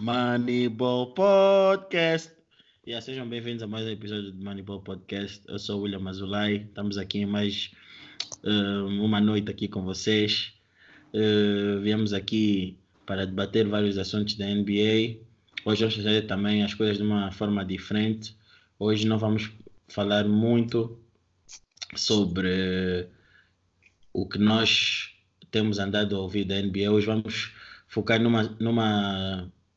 Moneyball Podcast. Sejam bem-vindos a mais um episódio do Moneyball Podcast. Eu sou o William Azulay. Estamos aqui em mais uma noite aqui com vocês. Viemos aqui para debater vários assuntos da NBA. Hoje vamos fazer também as coisas de uma forma diferente. Hoje não vamos falar muito sobre o que nós temos andado a ouvir da NBA. Hoje vamos focar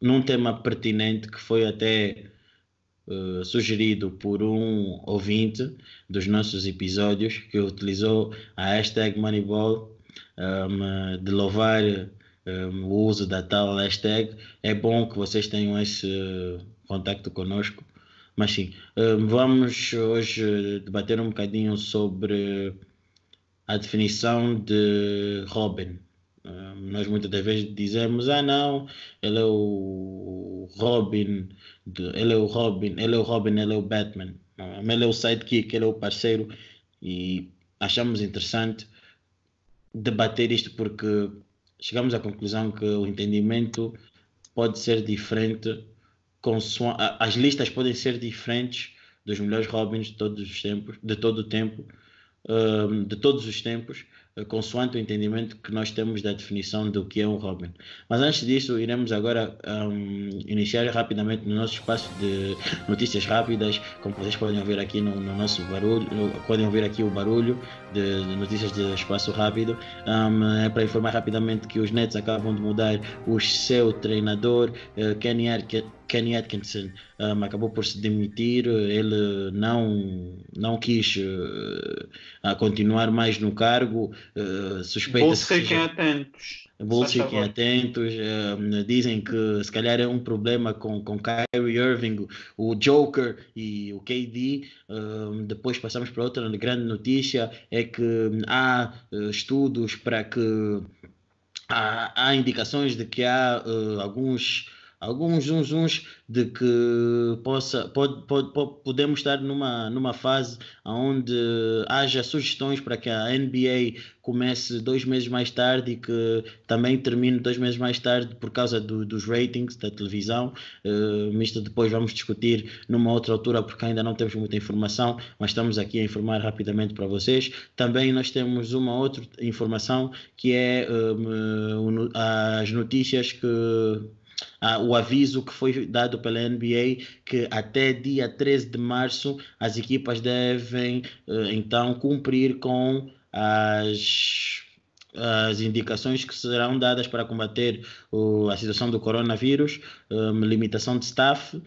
num tema pertinente que foi até sugerido por um ouvinte dos nossos episódios que utilizou a hashtag Moneyball, de louvar o uso da tal hashtag. É bom que vocês tenham esse contacto conosco. Mas sim, vamos hoje debater um bocadinho sobre a definição de Robin. Nós muitas das vezes dizemos, não, ele é o Robin, ele é o Robin, ele é o Batman, ele é o sidekick, ele é o parceiro, e achamos interessante debater isto porque chegamos à conclusão que o entendimento pode ser diferente, as listas podem ser diferentes dos melhores Robins de todos os tempos, de todo o tempo, de todos os tempos, consoante o entendimento que nós temos da definição do que é um Robin. Mas antes disso, iremos agora iniciar rapidamente no nosso espaço de notícias rápidas. Como vocês podem ouvir aqui no nosso barulho, podem ouvir aqui o barulho de notícias de espaço rápido. É para informar rapidamente que os Nets acabam de mudar o seu treinador, Kenny Atkinson. Acabou por se demitir. Ele não quis continuar mais no cargo. Suspeita-se que fiquem atentos. Fiquem atentos. Dizem que se calhar é um problema com Kyrie Irving, o Joker e o KD. Depois passamos para outra grande notícia, é que há estudos para que há indicações de que há alguns zunzuns de que podemos estar numa fase onde haja sugestões para que a NBA comece 2 meses mais tarde e que também termine 2 meses mais tarde por causa dos ratings da televisão. Isto depois vamos discutir numa outra altura porque ainda não temos muita informação, mas estamos aqui a informar rapidamente para vocês. Também nós temos uma outra informação que é as notícias que o aviso que foi dado pela NBA que até dia 13 de março as equipas devem então cumprir com as indicações que serão dadas para combater a situação do coronavírus, limitação de staff,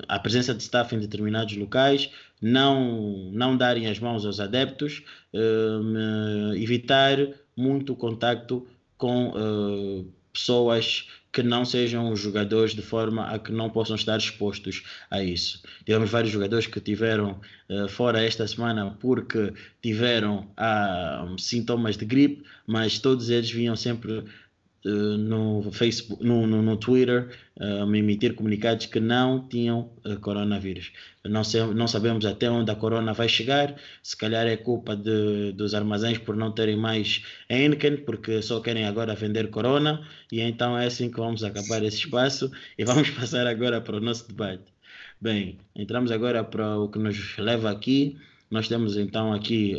a presença de staff em determinados locais, não darem as mãos aos adeptos, evitar muito contacto com pessoas que não sejam os jogadores, de forma a que não possam estar expostos a isso. Tivemos vários jogadores que tiveram fora esta semana porque tiveram sintomas de gripe, mas todos eles vinham sempre no Facebook, no Twitter, emitir comunicados que não tinham coronavírus. Não sabemos até onde a corona vai chegar. Se calhar é culpa dos armazéns por não terem mais Heineken, porque só querem agora vender corona, e então é assim que vamos acabar esse espaço e vamos passar agora para o nosso debate. Bem, entramos agora para o que nos leva aqui. Nós temos então aqui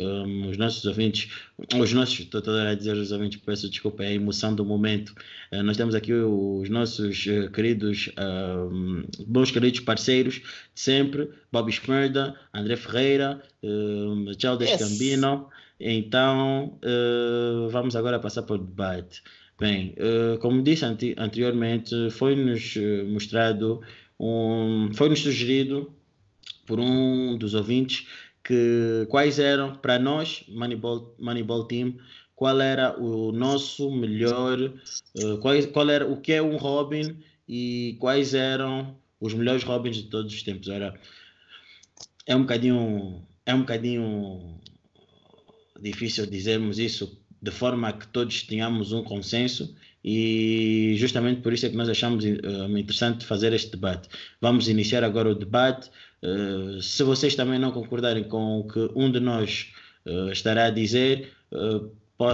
os nossos ouvintes, estou a dizer os ouvintes, peço desculpa, é a emoção do momento. Nós temos aqui os nossos bons queridos parceiros de sempre, Bobby Schmerda, André Ferreira, Charles Gambino. Então, vamos agora passar para o debate. Bem, como disse anteriormente, foi-nos mostrado, foi-nos sugerido por um dos ouvintes quais eram, para nós, Moneyball Team, qual era o nosso melhor, qual era o que é um Robin e quais eram os melhores Robins de todos os tempos. É um bocadinho difícil dizermos isso de forma a que todos tenhamos um consenso, e justamente por isso é que nós achamos interessante fazer este debate. Vamos iniciar agora o debate. Se vocês também não concordarem com o que um de nós estará a dizer,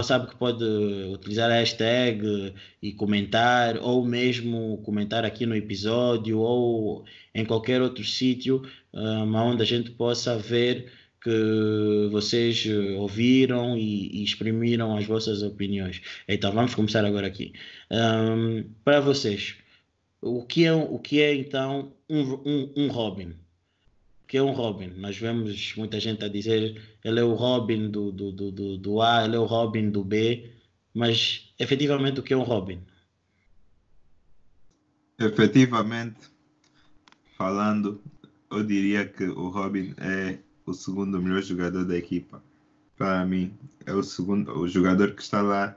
sabe que pode utilizar a hashtag e comentar, ou mesmo comentar aqui no episódio, ou em qualquer outro sítio onde a gente possa ver que vocês ouviram e exprimiram as vossas opiniões. Então, vamos começar agora aqui. Para vocês, o que é então um Robin? O que é um Robin? Nós vemos muita gente a dizer ele é o Robin do A, ele é o Robin do B, mas efetivamente o que é um Robin? Efetivamente, falando, eu diria que o Robin é o segundo melhor jogador da equipa. Para mim, é o jogador que está lá.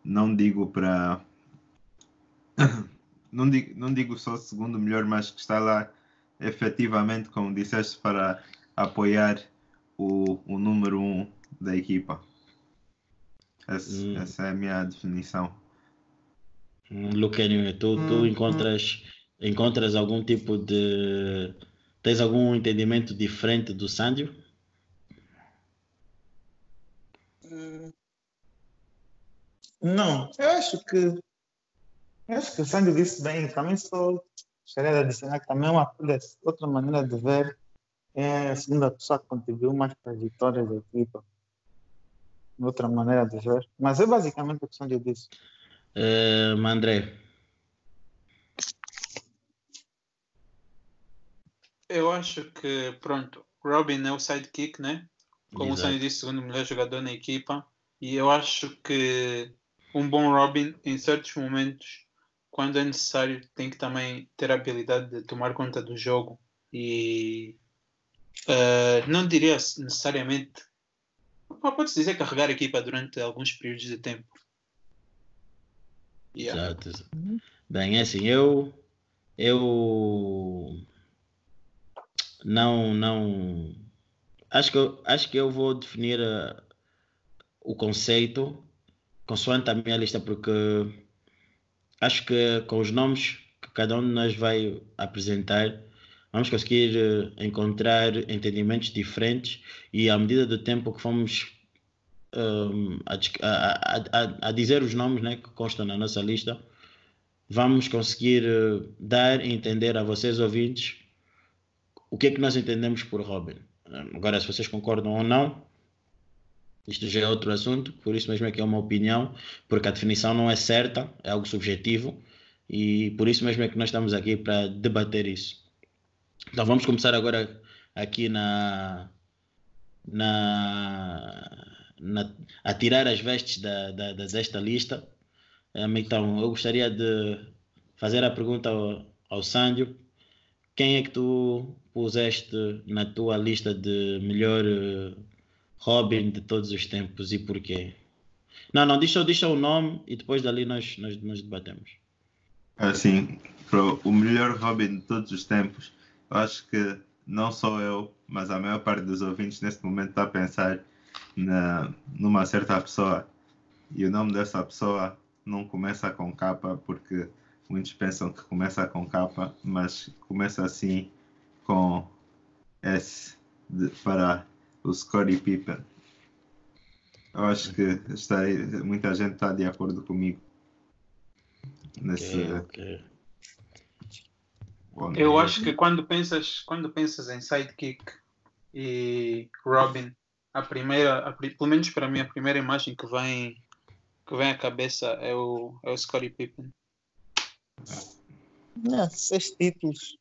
Não digo para não digo só o segundo melhor, mas que está lá efetivamente, como disseste, para apoiar o número 1 da equipa. Essa é a minha definição. Luquinho, tu encontras algum tipo de... Tens algum entendimento diferente do Sandro? Não, eu acho que o Sandro disse bem. Também só gostaria de adicionar que também outra maneira de ver é a segunda pessoa que contribuiu mais para as vitórias da equipa. Outra maneira de ver. Mas é basicamente o que o Sandro disse. André? Eu acho que, pronto, Robin é o sidekick, né? Como o Sandro disse, o segundo melhor jogador na equipa. E eu acho que um bom Robin, em certos momentos, quando é necessário, tem que também ter a habilidade de tomar conta do jogo. E não diria necessariamente... Pode-se dizer carregar a equipa durante alguns períodos de tempo. Yeah. Exato. Bem, é assim, eu não acho que eu vou definir o conceito consoante a minha lista, porque acho que com os nomes que cada um de nós vai apresentar vamos conseguir encontrar entendimentos diferentes, e à medida do tempo que fomos a dizer os nomes, né, que constam na nossa lista, vamos conseguir dar a entender a vocês ouvintes o que é que nós entendemos por Robin. Agora, se vocês concordam ou não, isto já é outro assunto, por isso mesmo é que é uma opinião, porque a definição não é certa, é algo subjetivo, e por isso mesmo é que nós estamos aqui para debater isso. Então vamos começar agora aqui a tirar as vestes desta lista. Então eu gostaria de fazer a pergunta ao Sandro. Quem é que tu puseste na tua lista de melhor Robin de todos os tempos e porquê? Não, deixa o nome e depois dali nós debatemos. Assim, o melhor Robin de todos os tempos, eu acho que não só eu, mas a maior parte dos ouvintes neste momento está a pensar numa certa pessoa, e o nome dessa pessoa não começa com capa, porque muitos pensam que começa com capa, mas começa assim com S para o Scottie Pippen. Eu acho que muita gente está de acordo comigo nesse. Okay. Eu acho que quando pensas em sidekick e Robin, pelo menos para mim, a primeira imagem que vem à cabeça é o Scottie Pippen. 6 títulos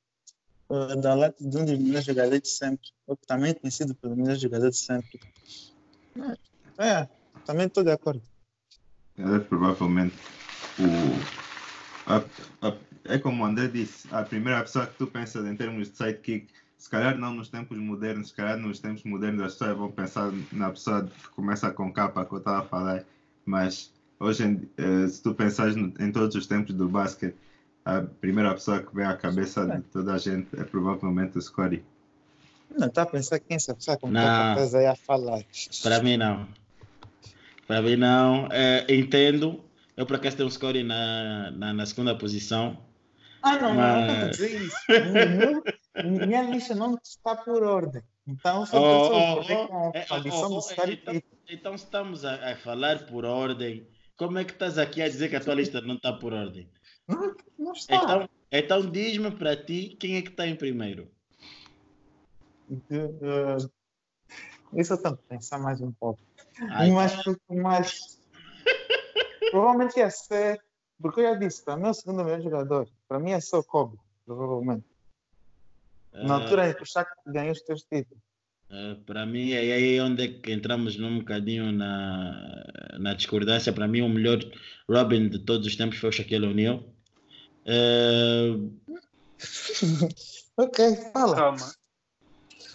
da lata de um dos melhores jogadores de sempre, ou também é conhecido pelo melhor jogador de sempre. Também estou de acordo. É provavelmente é como o André disse, a primeira pessoa que tu pensas em termos de sidekick, se calhar não nos tempos modernos, se calhar nos tempos modernos as pessoas vão pensar na pessoa que começa com capa, que eu estava a falar, mas hoje, se tu pensares em todos os tempos do basquete, a primeira pessoa que vem à cabeça de toda a gente é provavelmente o Scottie. Não, está a pensar quem essa pessoa com capa estás aí a falar? Para mim não. Entendo. Eu por acaso tenho o Scottie na segunda posição. Não estou a dizer isso. Minha lista não está por ordem. Então, só estou com a adição do Scottie Pippen. Então se estamos a falar por ordem, como é que estás aqui a dizer que a tua lista não está por ordem? Não está. Então diz-me para ti quem é que está em primeiro. Isso eu tenho que pensar mais um pouco. Ai, Mas provavelmente ia ser, porque eu já disse, para mim é o segundo melhor jogador. Para mim é só o Kobe, provavelmente. Na altura em que o Shaq ganhou os 3 títulos. Para mim é aí onde é que entramos num bocadinho na discordância. Para mim o melhor Robin de todos os tempos foi o Shaquille O'Neal. Ok, fala.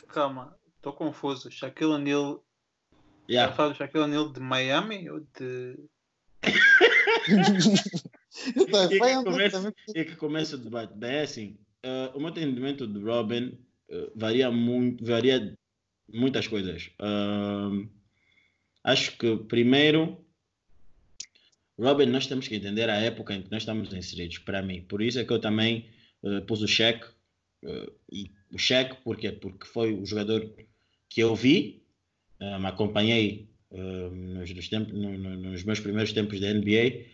Calma, estou confuso. Shaquille O'Neal. Yeah. Fala do Shaquille O'Neal de Miami ou de. E que começa o debate. Bem, é assim, o meu entendimento do Robin varia muitas coisas. Acho que primeiro, Robin, nós temos que entender a época em que nós estamos inseridos, para mim. Por isso é que eu também pus o Shaq. E o Shaq, porquê? Porque foi o jogador que eu vi, me acompanhei nos meus primeiros tempos da NBA,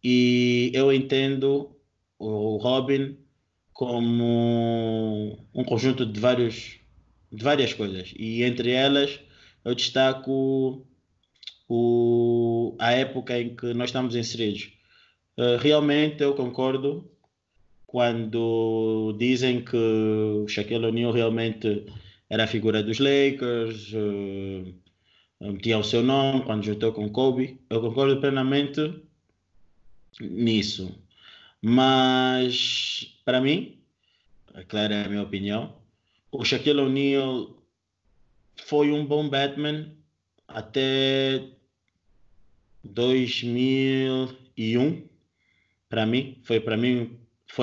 e eu entendo o Robin como um conjunto de várias coisas, e entre elas eu destaco a época em que nós estamos inseridos. Realmente eu concordo quando dizem que o Shaquille O'Neal realmente era a figura dos Lakers, tinha o seu nome quando juntou com Kobe. Eu concordo plenamente nisso. Mas, para mim, é claro, é a minha opinião, o Shaquille O'Neal foi um bom Batman até 2001. Para mim foi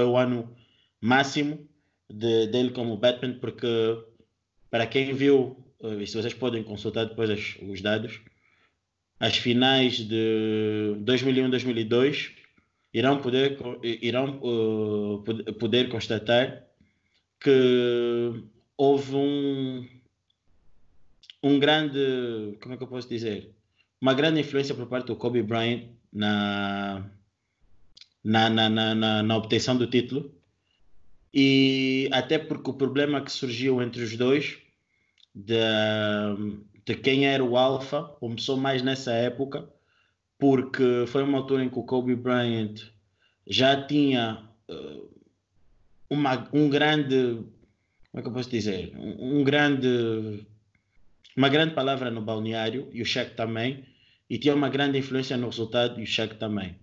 o ano máximo dele como Batman, porque para quem viu, e se vocês podem consultar depois os dados, as finais de 2001 2002 irão poder constatar que houve um grande, como é que eu posso dizer, uma grande influência por parte do Kobe Bryant na obtenção do título, e até porque o problema que surgiu entre os dois de quem era o alfa começou mais nessa época, porque foi uma altura em que o Kobe Bryant já tinha um grande, como é que eu posso dizer, uma grande palavra no balneário, e o Shaq também, e tinha uma grande influência no resultado, e o Shaq também.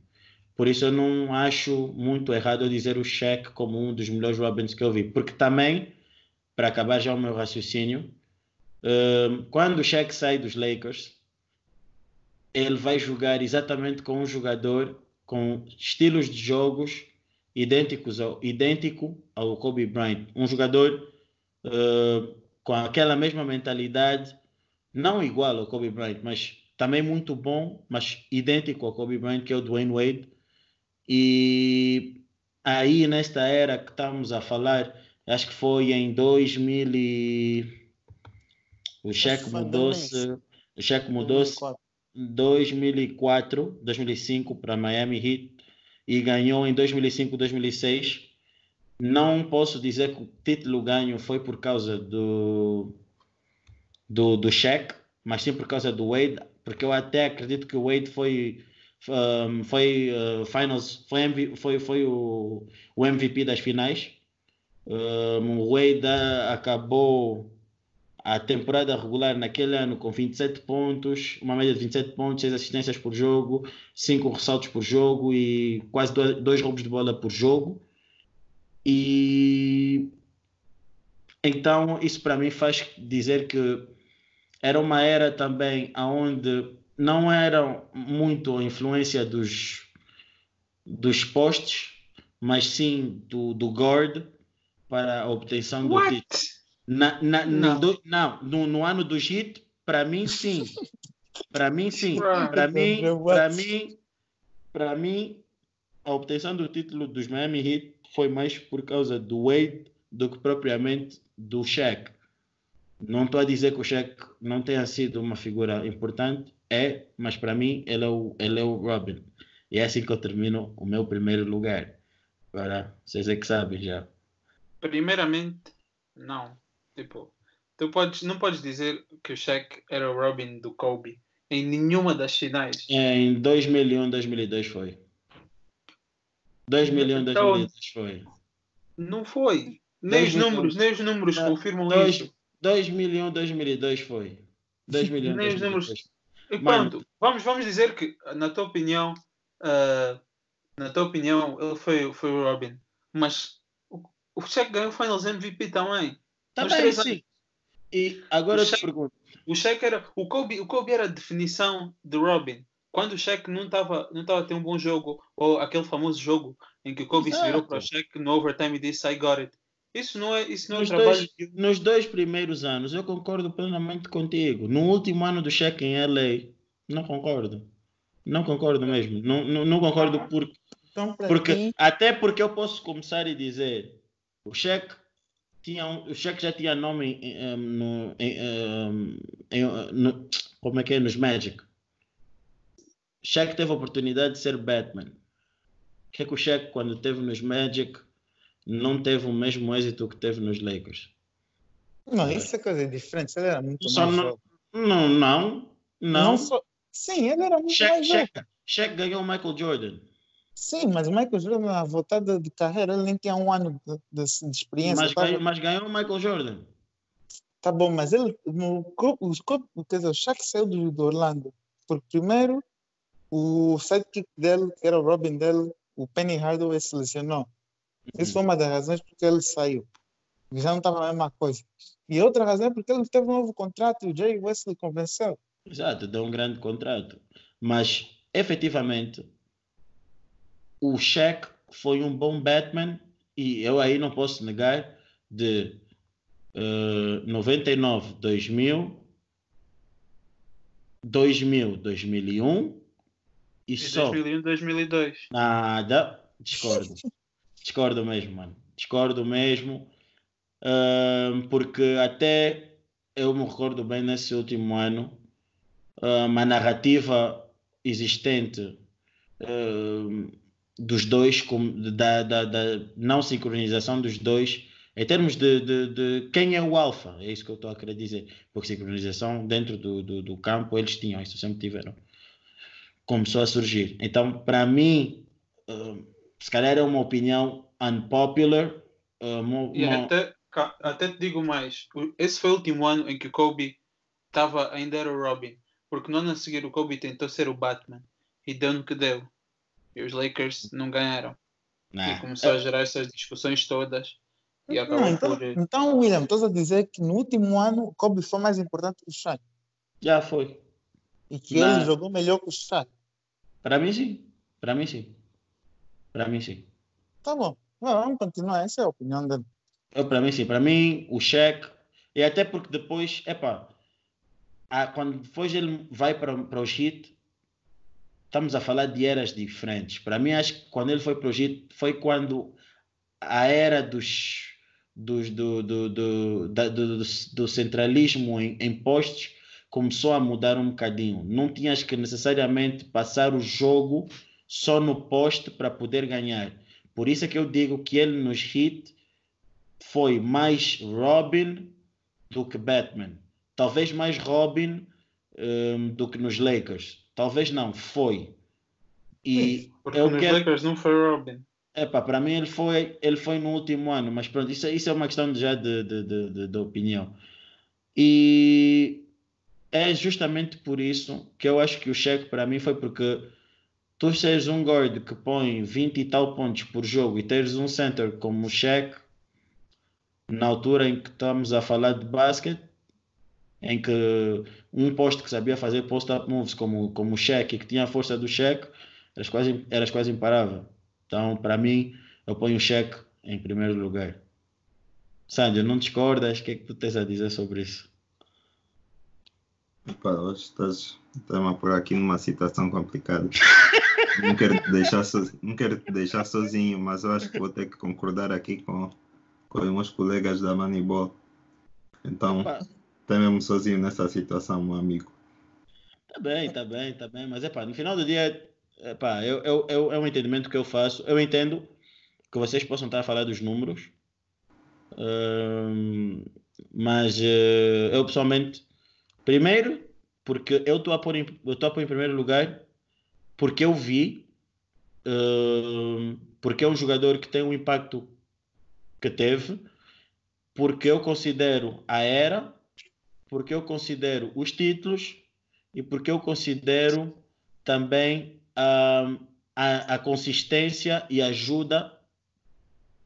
Por isso eu não acho muito errado eu dizer o Shaq como um dos melhores Robins que eu vi. Porque também, para acabar já o meu raciocínio, quando o Shaq sai dos Lakers, ele vai jogar exatamente com um jogador com estilos de jogos idêntico ao Kobe Bryant. Um jogador com aquela mesma mentalidade, não igual ao Kobe Bryant, mas também muito bom, mas idêntico ao Kobe Bryant, que é o Dwayne Wade. E aí, nesta era que estamos a falar, acho que foi em 2000 o Shaq mudou-se 2004, 2005 para Miami Heat e ganhou em 2005, 2006. Não posso dizer que o título ganho foi por causa do Shaq, mas sim por causa do Wade, porque eu até acredito que o Wade foi finals, foi o MVP das finais. O Wade acabou a temporada regular naquele ano com 27 pontos, uma média de 27 pontos, 6 assistências por jogo, 5 ressaltos por jogo e quase 2 roubos de bola por jogo. E então isso para mim faz dizer que era uma era também onde não era muito a influência dos postes, mas sim do guard para a obtenção do título. No ano do Heat, para mim sim. Para mim, a obtenção do título dos Miami Heat foi mais por causa do Wade do que propriamente do Shaq. Não estou a dizer que o Shaq não tenha sido uma figura importante, mas para mim ele é o Robin. E é assim que eu termino o meu primeiro lugar. Agora, vocês é que sabem já. Primeiramente, não. Tipo, não podes dizer que o Shaq era o Robin do Kobe em nenhuma das finais. Em 2001, 2002 foi. 2001, Então, 2002 foi. não foi. 2001, Nem os números confirmam dois- isso. 2001, 2002 foi. 2001, Nem os números. 2002. E Mano, pronto, vamos dizer que, na tua opinião, ele foi o Robin. Mas o Shaq ganhou o Finals MVP também. tá Nos bem, 3 anos. sim. E O agora eu te Shaq, pergunto. o Shaq era. O Kobe era a definição de Robin. Quando o Shaq não estava a ter um bom jogo, ou aquele famoso jogo em que o Kobe se virou para o Exato. Shaq no overtime e disse I got it. Isso não é Nos trabalho dois, nos dois primeiros anos, eu concordo plenamente contigo. No último ano do Shaq em LA, não concordo. Não concordo mesmo. Não concordo Então, para porque ti, até porque eu posso começar e dizer o Shaq o Shaq já tinha nome como é que é nos Magic. Shaq teve a oportunidade de ser Batman. Que é que o Shaq quando teve nos Magic não teve o mesmo êxito que teve nos Lakers? não, isso é coisa diferente. Ele era muito Só mais não, jovem. não. Não só... Sim, ele era muito mais jovem. Shaq ganhou o Michael Jordan. Sim, mas o Michael Jordan, na voltada de carreira, ele nem tinha um ano de experiência. Mas ganhou o Michael Jordan. Tá bom, mas ele, quer dizer, o Shaq saiu do Orlando. Porque primeiro, o sidekick dele, que era o Robin dele, o Penny Hardaway, se lesionou. Isso foi uma das razões porque ele saiu. Já não estava a mesma coisa. E outra razão é porque ele teve um novo contrato e o Jerry Wesley convenceu. Exato, deu um grande contrato. Mas, efetivamente, o Shaq foi um bom Batman e eu aí não posso negar de 99, 2000, 2001 e só 2001, 2002. nada. Discordo mesmo, mano. Discordo mesmo. Porque até eu me recordo bem nesse último ano a narrativa existente dos dois, da não sincronização dos dois, em termos de quem é o alfa, é isso que eu estou a querer dizer, porque sincronização dentro do campo eles tinham, isso sempre tiveram, começou a surgir. Então, para mim, se calhar é uma opinião unpopular, Até te digo mais, esse foi o último ano em que o Kobe ainda era o Robin, porque no ano a seguir o Kobe tentou ser o Batman e deu no que deu. E os Lakers não ganharam. E começou a gerar essas discussões todas. E acabou por. Então, William, estás a dizer que no último ano o Kobe foi mais importante que o Shaq? Já foi. E que ele jogou melhor que o Shaq? Para mim, sim. Para mim, sim. Tá bom. Vamos continuar. Essa é a opinião dele. Para mim, sim. Para mim, o Shaq. E até porque depois, quando depois ele vai para o Heat, estamos a falar de eras diferentes. Para mim, acho que quando ele foi para o Heat, foi quando a era do centralismo em postes começou a mudar um bocadinho. Não tinhas que necessariamente passar o jogo só no poste para poder ganhar. Por isso é que eu digo que ele nos Heat foi mais Robin do que Batman. Talvez mais Robin do que nos Lakers. Talvez não, foi. E porque nos Lakers não foi Robin. Para mim ele foi no último ano, mas pronto, isso é uma questão já de opinião. E é justamente por isso que eu acho que o Shaq para mim foi porque tu seres um guard que põe 20 e tal pontos por jogo e teres um center como o Shaq, na altura em que estamos a falar de basquete, em que um poste que sabia fazer post-up moves como o Shaq e que tinha a força do Shaq, eras quase imparável. Então, para mim, eu ponho o Shaq em primeiro lugar. Sandro, não discordas? O que é que tu tens a dizer sobre isso? Hoje estás-me a pôr aqui numa situação complicada. Não quero te deixar sozinho, mas eu acho que vou ter que concordar aqui com os meus colegas da Moneyball. Então, estou mesmo sozinho nessa situação, meu amigo. Tá bem, mas no final do dia, é um entendimento que eu faço. Eu entendo que vocês possam estar a falar dos números, mas eu pessoalmente, primeiro, porque eu estou a pôr em primeiro lugar, porque eu vi, porque é um jogador que tem um impacto que teve, porque eu considero a era, porque eu considero os títulos e porque eu considero também a consistência e ajuda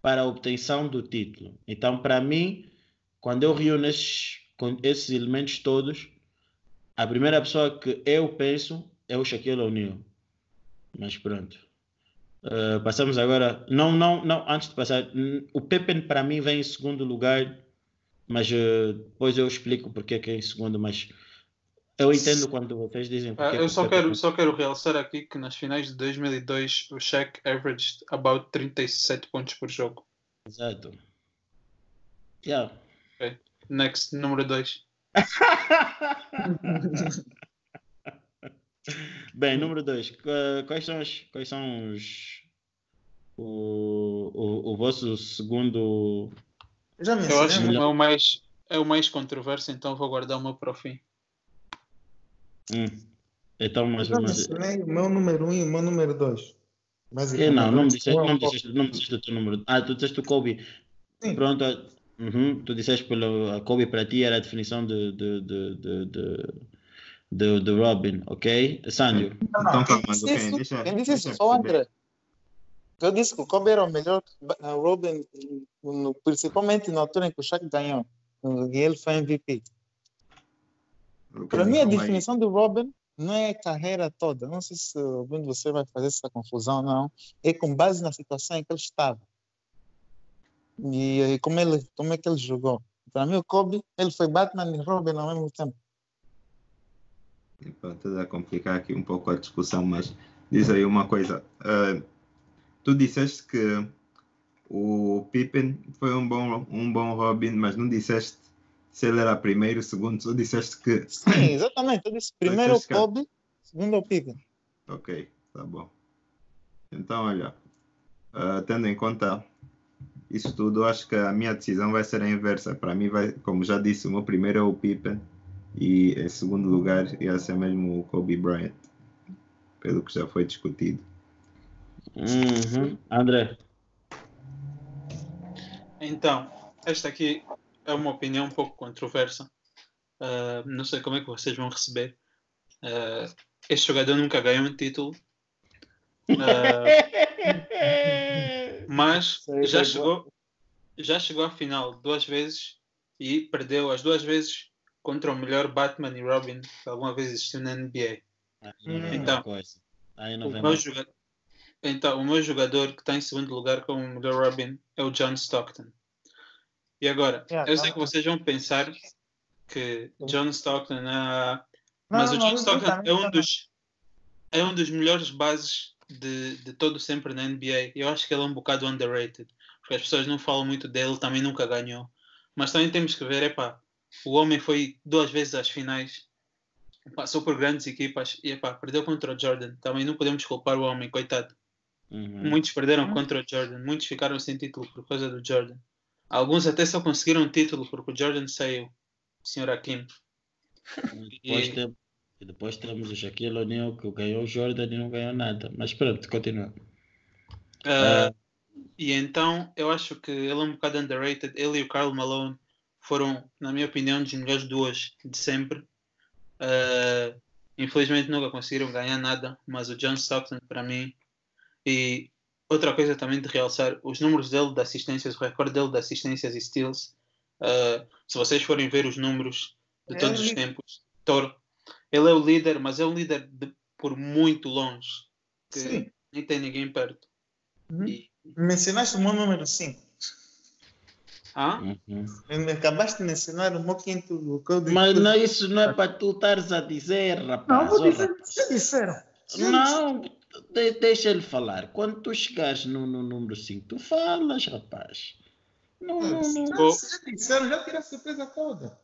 para a obtenção do título. Então, para mim, quando eu reúno esses elementos todos, a primeira pessoa que eu penso é o Shaquille O'Neal. Mas pronto. Passamos agora. Não, antes de passar, o Pippen para mim vem em segundo lugar, mas depois eu explico porque é que é em segundo, mas eu entendo quando vocês dizem porque Eu que o Pippen... só quero realçar aqui que nas finais de 2002 o Shaq averaged about 37 pontos por jogo. Exato. Yeah. Okay. Next, número 2. Bem, número 2. Quais são o vosso segundo... Já Eu acho que mencionei. é o mais controverso, então vou guardar o meu para o fim. Então, Eu já mencionei o meu número 1 e o meu número 2. Não me disseste o teu número. Tu disseste o Kobe. Sim. Pronto. Tu disseste a Kobe para ti era a definição de Robin, ok? Sandio. Então, calma, Quem disse isso? Só o André. Eu disse que o Kobe era o melhor Robin, principalmente na altura em que o Shaq ganhou. E ele foi MVP. Para mim, a definição do Robin não é a carreira toda. Não sei se algum de vocês vai fazer essa confusão ou não. É com base na situação em que ele estava. E como é que ele jogou. Para mim, o Kobe, ele foi Batman e Robin ao mesmo tempo. Estou a complicar aqui um pouco a discussão, mas diz aí uma coisa. Tu disseste que o Pippen foi um bom Robin, mas não disseste se ele era primeiro, segundo, só disseste que... Sim, exatamente. Eu disse primeiro o Kobe, segundo o Pippen. Ok, tá bom. Então, olha, tendo em conta isso tudo, acho que a minha decisão vai ser a inversa. Para mim, como já disse, o meu primeiro é o Pippen e em segundo lugar ia ser mesmo o Kobe Bryant, pelo que já foi discutido. André. Então, esta aqui é uma opinião um pouco controversa. Não sei como é que vocês vão receber. Este jogador nunca ganhou um título. Mas já chegou à final 2 vezes e perdeu as 2 vezes contra o melhor Batman e Robin que alguma vez existiu na NBA. Então, o meu jogador que está em segundo lugar como o melhor Robin é o John Stockton. E agora, eu sei que vocês vão pensar que John Stockton mas o John Stockton é um dos melhores bases de todo sempre na NBA. Eu acho que ele é um bocado underrated, porque as pessoas não falam muito dele, também nunca ganhou. Mas também temos que ver, o homem foi 2 vezes às finais, passou por grandes equipas e perdeu contra o Jordan. Também não podemos culpar o homem, coitado. Muitos perderam contra o Jordan, muitos ficaram sem título por causa do Jordan. Alguns até só conseguiram um título porque o Jordan saiu, o Sr. Hakim. E depois temos o Shaquille O'Neal que ganhou o Jordan e não ganhou nada. Mas pronto, continua. E então eu acho que ele é um bocado underrated. Ele e o Karl Malone foram, na minha opinião, dos melhores duos de sempre. Infelizmente nunca conseguiram ganhar nada, mas o John Stockton para mim. E outra coisa também de realçar, os números dele de assistências, o recorde dele de assistências e steals, se vocês forem ver os números de todos os tempos, ele é o líder, mas é um líder por muito longe, que Sim. nem tem ninguém perto. Mencionaste o meu número 5. Acabaste de mencionar o meu quinto lugar. Mas isso não é para tu estares a dizer, rapaz. Não, vou dizer o que vocês disseram. Não, deixa ele falar. Quando tu chegares no número 5, tu falas, rapaz. Já disseram, já tirei a surpresa toda.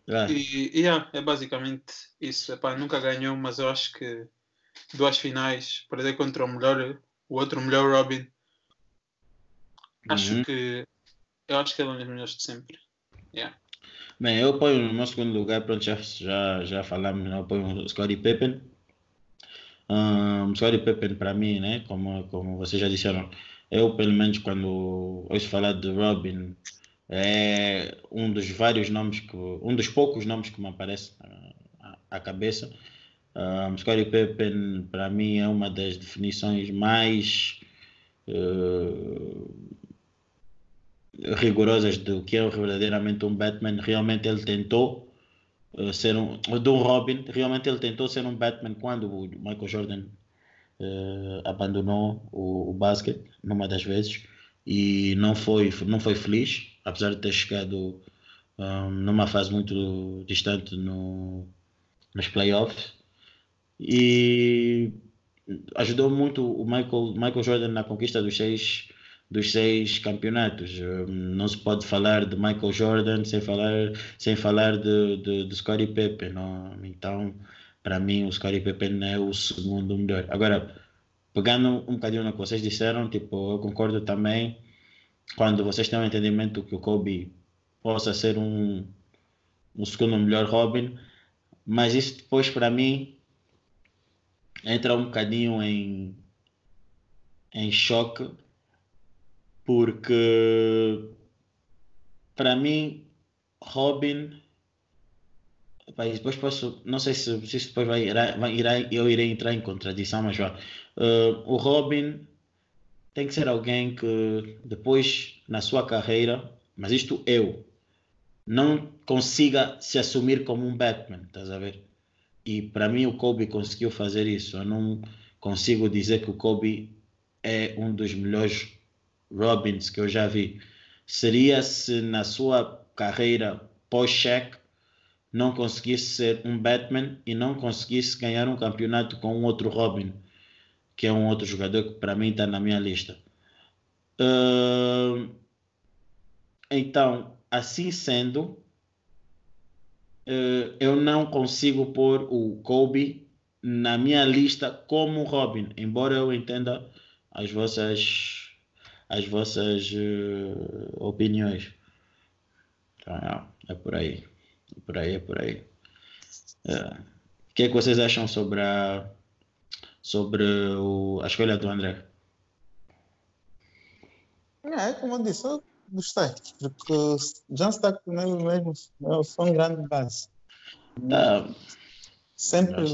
É basicamente isso. Epá, nunca ganhou, mas eu acho que 2 finais, perder contra o outro melhor Robin. Acho que ele é um dos melhores de sempre. Yeah. Bem, eu ponho no meu segundo lugar, pronto, já falamos, eu ponho o Scottie Pippen. Scottie Pippen para mim, né, como vocês já disseram, eu pelo menos quando ouço falar de Robin, é um dos vários nomes, um dos poucos nomes que me aparece à cabeça. Scottie Pippen para mim é uma das definições mais rigorosas do que é verdadeiramente um Batman. Realmente ele tentou ser um Robin, realmente ele tentou ser um Batman quando o Michael Jordan abandonou o basquete numa das vezes e não foi feliz, apesar de ter chegado numa fase muito distante nos playoffs, e ajudou muito o Michael Jordan na conquista dos seis campeonatos. Não se pode falar de Michael Jordan sem falar de Scottie Pippen, não? Então, para mim, o Scottie Pippen é o segundo melhor. Agora, pegando um bocadinho no que vocês disseram, tipo, eu concordo também quando vocês têm um entendimento que o Kobe possa ser um segundo melhor Robin, mas isso depois, para mim, entra um bocadinho em choque, porque para mim Robin, depois posso, não sei se isso depois eu irei entrar em contradição, mas o Robin tem que ser alguém que depois na sua carreira, mas isto não consiga se assumir como um Batman, estás a ver? E para mim o Kobe conseguiu fazer isso. Eu não consigo dizer que o Kobe é um dos melhores Robins que eu já vi. Seria se na sua carreira pós-Shaq não conseguisse ser um Batman e não conseguisse ganhar um campeonato com um outro Robin, que é um outro jogador que para mim está na minha lista. Então, assim sendo, eu não consigo pôr o Kobe na minha lista como Robin, embora eu entenda as vossas opiniões. Então, é por aí. É por aí. O que é que vocês acham sobre a escolha do André? Como eu disse, eu gostei, porque o John Stockton mesmo foi um grande base. Sempre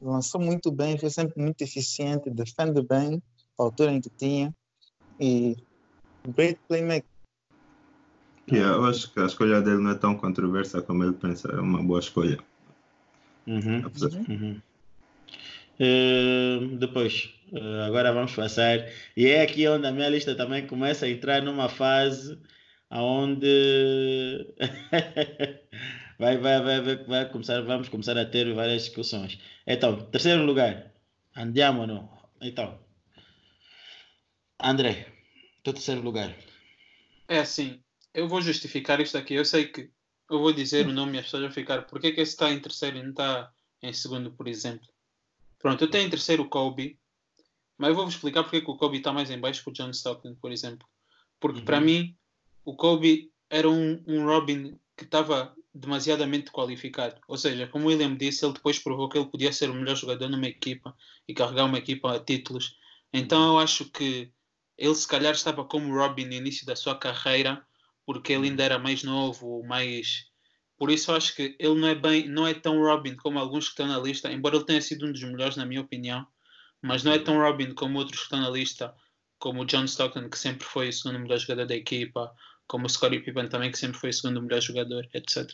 lançou muito bem, foi sempre muito eficiente, defende bem a altura em que tinha e great playmaker. Eu acho que a escolha dele não é tão controversa como ele pensa, é uma boa escolha. Depois, agora vamos passar, e é aqui onde a minha lista também começa a entrar numa fase onde vamos começar a ter várias discussões. Então, terceiro lugar, andiamo, não? Então, André, teu terceiro lugar. É assim, eu vou justificar isto aqui. Eu sei que eu vou dizer o nome e as pessoas vão ficar. Por que esse está em terceiro e não está em segundo, por exemplo? Pronto, eu tenho em terceiro o Kobe, mas eu vou-vos explicar porque que o Kobe está mais em baixo que o John Stockton, por exemplo. Porque para mim, o Kobe era um Robin que estava demasiadamente qualificado. Ou seja, como o William disse, ele depois provou que ele podia ser o melhor jogador numa equipa e carregar uma equipa a títulos. Então eu acho que ele se calhar estava como Robin no início da sua carreira, porque ele ainda era mais novo, mais... Por isso eu acho que ele não é tão Robin como alguns que estão na lista, embora ele tenha sido um dos melhores na minha opinião, mas não é tão Robin como outros que estão na lista, como o John Stockton, que sempre foi o segundo melhor jogador da equipa, como o Scottie Pippen também, que sempre foi o segundo melhor jogador, etc.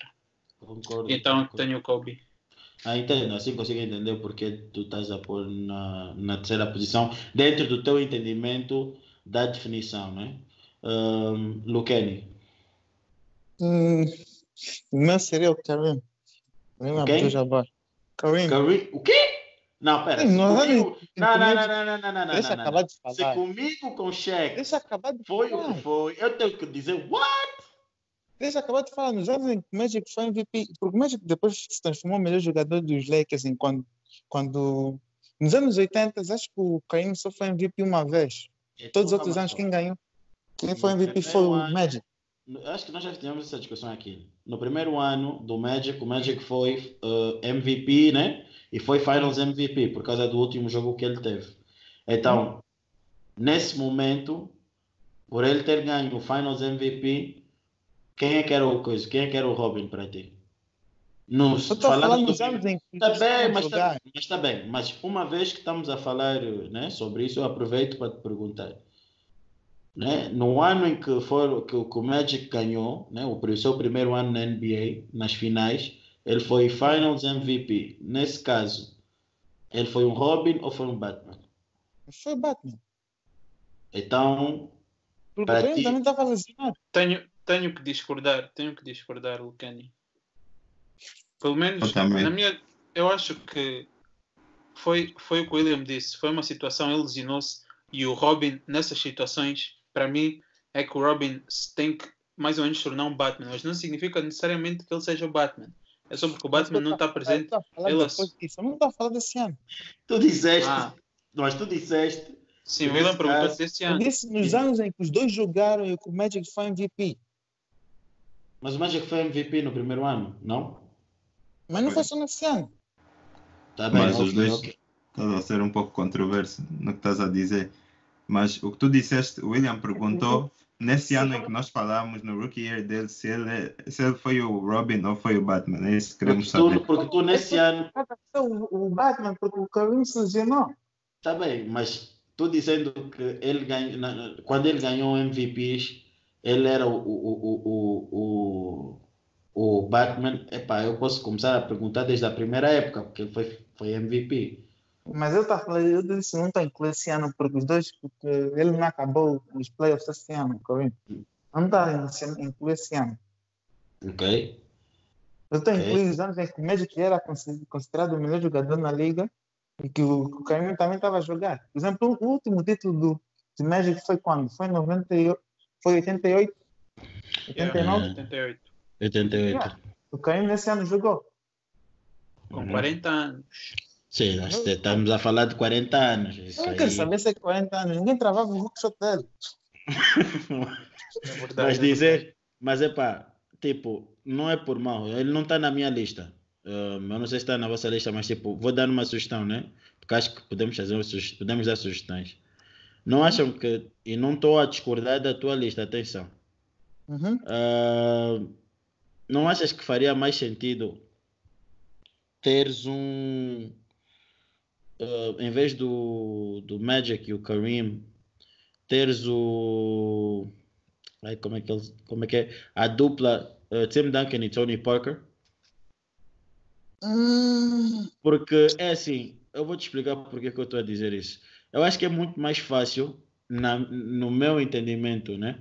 Concordo. Então tenho o Kobe. Entendo, assim consigo entender porque tu estás a pôr na terceira posição, dentro do teu entendimento da definição, né? Lucani. O meu seria o Kareem. Kareem Abdul-Jabbar. Kareem. O quê? Não, pera. Não. Deixa acabar de falar. Se comigo com Shaq Deixa acabar de foi falar. o que foi, eu tenho que dizer what? Deixa eu acabar de falar, nos anos em que o Magic foi MVP, porque o Magic depois se transformou no melhor jogador dos Lakers, assim, quando nos anos 80, acho que o Kareem só foi MVP uma vez. Todos os outros anos quem ganhou, quem foi No MVP foi primeiro o ano, Magic. acho que nós já tivemos essa discussão aqui. No primeiro ano do Magic, o Magic foi MVP, né? E foi Finals MVP por causa do último jogo que ele teve. Então, nesse momento, por ele ter ganho o Finals MVP, quem é que era o coisa? Quem é que era o Robin para ti? Eu estou a falar Falando do nos anos em que Está eles estavam bem, a jogar. mas está bem. Mas uma vez que estamos a falar, né, sobre isso, eu aproveito para te perguntar. Né? No ano em que o Magic ganhou, né, o seu primeiro ano na NBA, nas finais, ele foi Finals MVP. Nesse caso, ele foi um Robin ou foi um Batman? Foi Batman. Então, Porque o para Kareem também ti, estava lesionado. Tenho que discordar, Lucani. Pelo menos, Eu também. eu acho que foi o que o William disse. Foi uma situação, ele lesionou-se. E o Robin, nessas situações, para mim, é que o Robin tem que mais ou menos tornar um Batman. Mas não significa necessariamente que ele seja o Batman. É só porque o Batman não está Eu presente. estou a falar depois disso. Eu não estou a falar desse ano. tu disseste, Ah, mas tu disseste sim, que o William nesse perguntou caso, desse Eu ano. disse nos anos em que os dois jogaram e que o Magic foi MVP. mas o Magic foi MVP no primeiro ano, não? Mas não foi só nesse ano. Tá bem, Mas os ok, dois ok. estás a ser um pouco controverso no que estás a dizer. Mas o que tu disseste, o William perguntou, nesse ano em que nós falámos no rookie year dele, se ele foi o Robin ou foi o Batman. É isso que queremos saber. Porque tu nesse ano, O Batman, porque o Kareem se lesionou. tá bem, mas tu dizendo que ele ganhou, quando ele ganhou MVPs, ele era o Batman. Epá, eu posso começar a perguntar desde a primeira época, porque ele foi MVP. Mas eu estava falando, eu disse não está incluído esse ano, porque os dois, porque ele não acabou os playoffs esse ano, Kareem. Não está incluído esse ano. Ok? Eu estou Ok. incluindo os anos em que o Magic era considerado o melhor jogador na liga e que o Kareem também estava a jogar. Por exemplo, o último título do Magic foi quando? Foi em 98, foi 88, 89? 88. 88. Yeah. O Kareem nesse ano jogou. Com 40 anos. Sim, estamos a falar de 40 anos. Isso Eu não quero aí. saber se é 40 anos. Ninguém travava o hookshot dele. É verdade. Mas dizer, mas é pá, tipo, não é por mal, ele não está na minha lista. Eu não sei se está na vossa lista, mas tipo, vou dar uma sugestão, né? Porque acho que podemos dar sugestões. Não acham que, e não estou a discordar da tua lista, atenção. Uhum. Não achas que faria mais sentido teres em vez do Magic e o Kareem, teres o. Ai, como é que é? A dupla Tim Duncan e Tony Parker? Porque é assim, eu vou te explicar porque que eu estou a dizer isso. Eu acho que é muito mais fácil, no meu entendimento, né?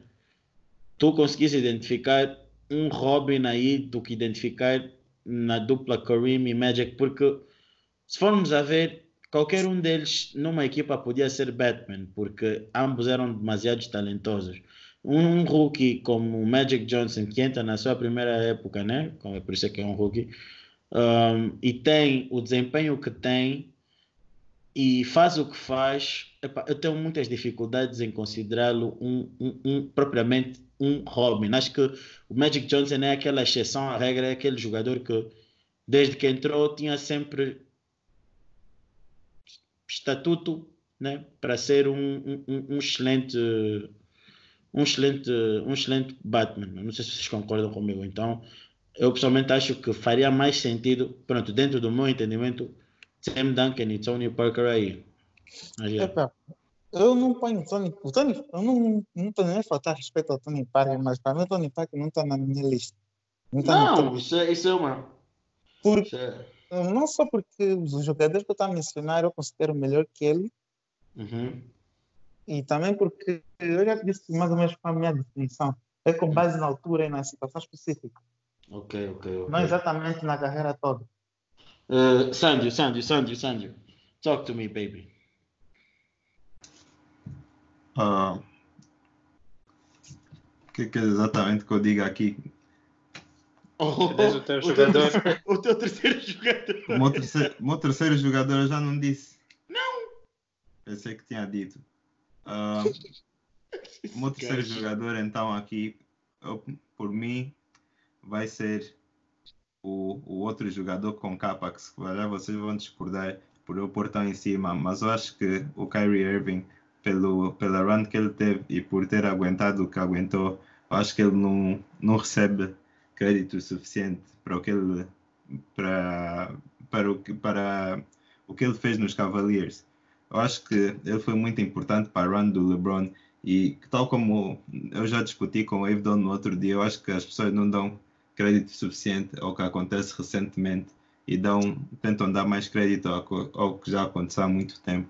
Tu conseguires identificar um Robin aí do que identificar na dupla Kareem e Magic, porque se formos a ver, qualquer um deles numa equipa podia ser Batman, porque ambos eram demasiado talentosos. Um rookie como o Magic Johnson, que entra na sua primeira época, né? Por isso é que é um rookie, e tem o desempenho que tem e faz o que faz, epá, eu tenho muitas dificuldades em considerá-lo propriamente um Robin. Acho que o Magic Johnson é aquela exceção à regra, é aquele jogador que desde que entrou tinha sempre estatuto, né, para ser um excelente Batman. Não sei se vocês concordam comigo. Então, eu pessoalmente acho que faria mais sentido, pronto, dentro do meu entendimento, Tim Duncan e Tony Parker aí. Epa, eu não ponho o Tony, eu não estou nem a faltar respeito ao Tony Parker, mas para mim o Tony Parker não está na minha lista. Não está no Não, top. isso é uma. Porque, Isso é... não só porque os jogadores que eu estou a mencionar eu considero melhor que ele, e também porque eu já disse mais ou menos qual a minha definição. É com base na altura e na situação específica. Ok. Não exatamente na carreira toda. Sandy. Talk to me, baby. O que é exatamente que eu digo aqui? Cadê o teu jogador? O teu terceiro jogador. O meu terceiro jogador eu já não disse. Não! Pensei que tinha dito. O meu terceiro jogador, então, aqui, por mim, vai ser o outro jogador com capa, que se calhar vocês vão discordar por eu pôr tão em cima, mas eu acho que o Kyrie Irving, pela run que ele teve e por ter aguentado o que aguentou, eu acho que ele não recebe crédito suficiente para o que ele para o que ele fez nos Cavaliers. Eu acho que ele foi muito importante para a run do LeBron e tal como eu já discuti com o Avdon no outro dia, eu acho que as pessoas não dão crédito suficiente ao que acontece recentemente e tentam dar mais crédito ao que já aconteceu há muito tempo.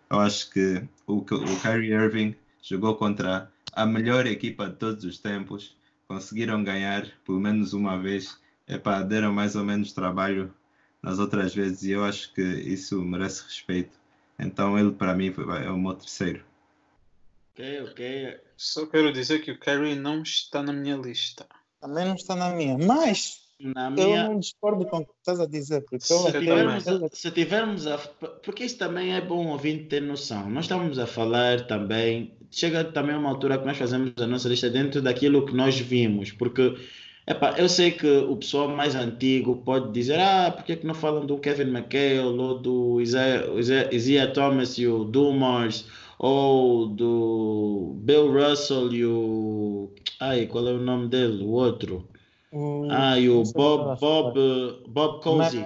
Eu acho que o Kyrie Irving jogou contra a melhor equipa de todos os tempos, conseguiram ganhar pelo menos uma vez, deram mais ou menos trabalho nas outras vezes e eu acho que isso merece respeito. Então ele para mim é o meu terceiro. Ok. Só quero dizer que o Kyrie não está na minha lista. Também não está na minha, mas eu não discordo com o que estás a dizer, porque se tivermos porque isso também é bom ouvir ter noção. Nós estamos a falar também, chega também uma altura que nós fazemos a nossa lista dentro daquilo que nós vimos, porque eu sei que o pessoal mais antigo pode dizer, porque é que não falam do Kevin McHale ou do Isaiah Thomas e o Dumars, ou do Bill Russell e o... qual é o nome dele? O outro? E o Bob Cousy.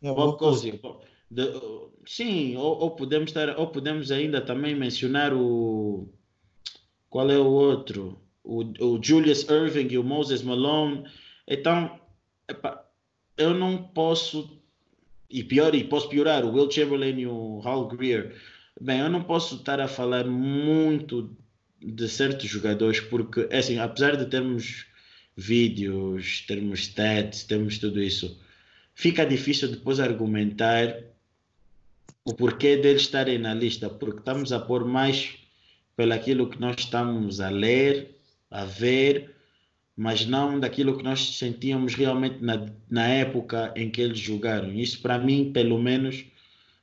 Bob Cousy. Sim, ou podemos ainda também mencionar o... Qual é o outro? O Julius Erving e o Moses Malone. Então, eu não posso... E posso piorar, o Will Chamberlain e o Hal Greer. Bem, eu não posso estar a falar muito de certos jogadores, porque, assim, apesar de termos vídeos, termos stats, temos tudo isso, fica difícil depois argumentar o porquê deles estarem na lista, porque estamos a pôr mais pelaquilo que nós estamos a ler, a ver, mas não daquilo que nós sentíamos realmente na época em que eles jogaram. Isso, para mim, pelo menos,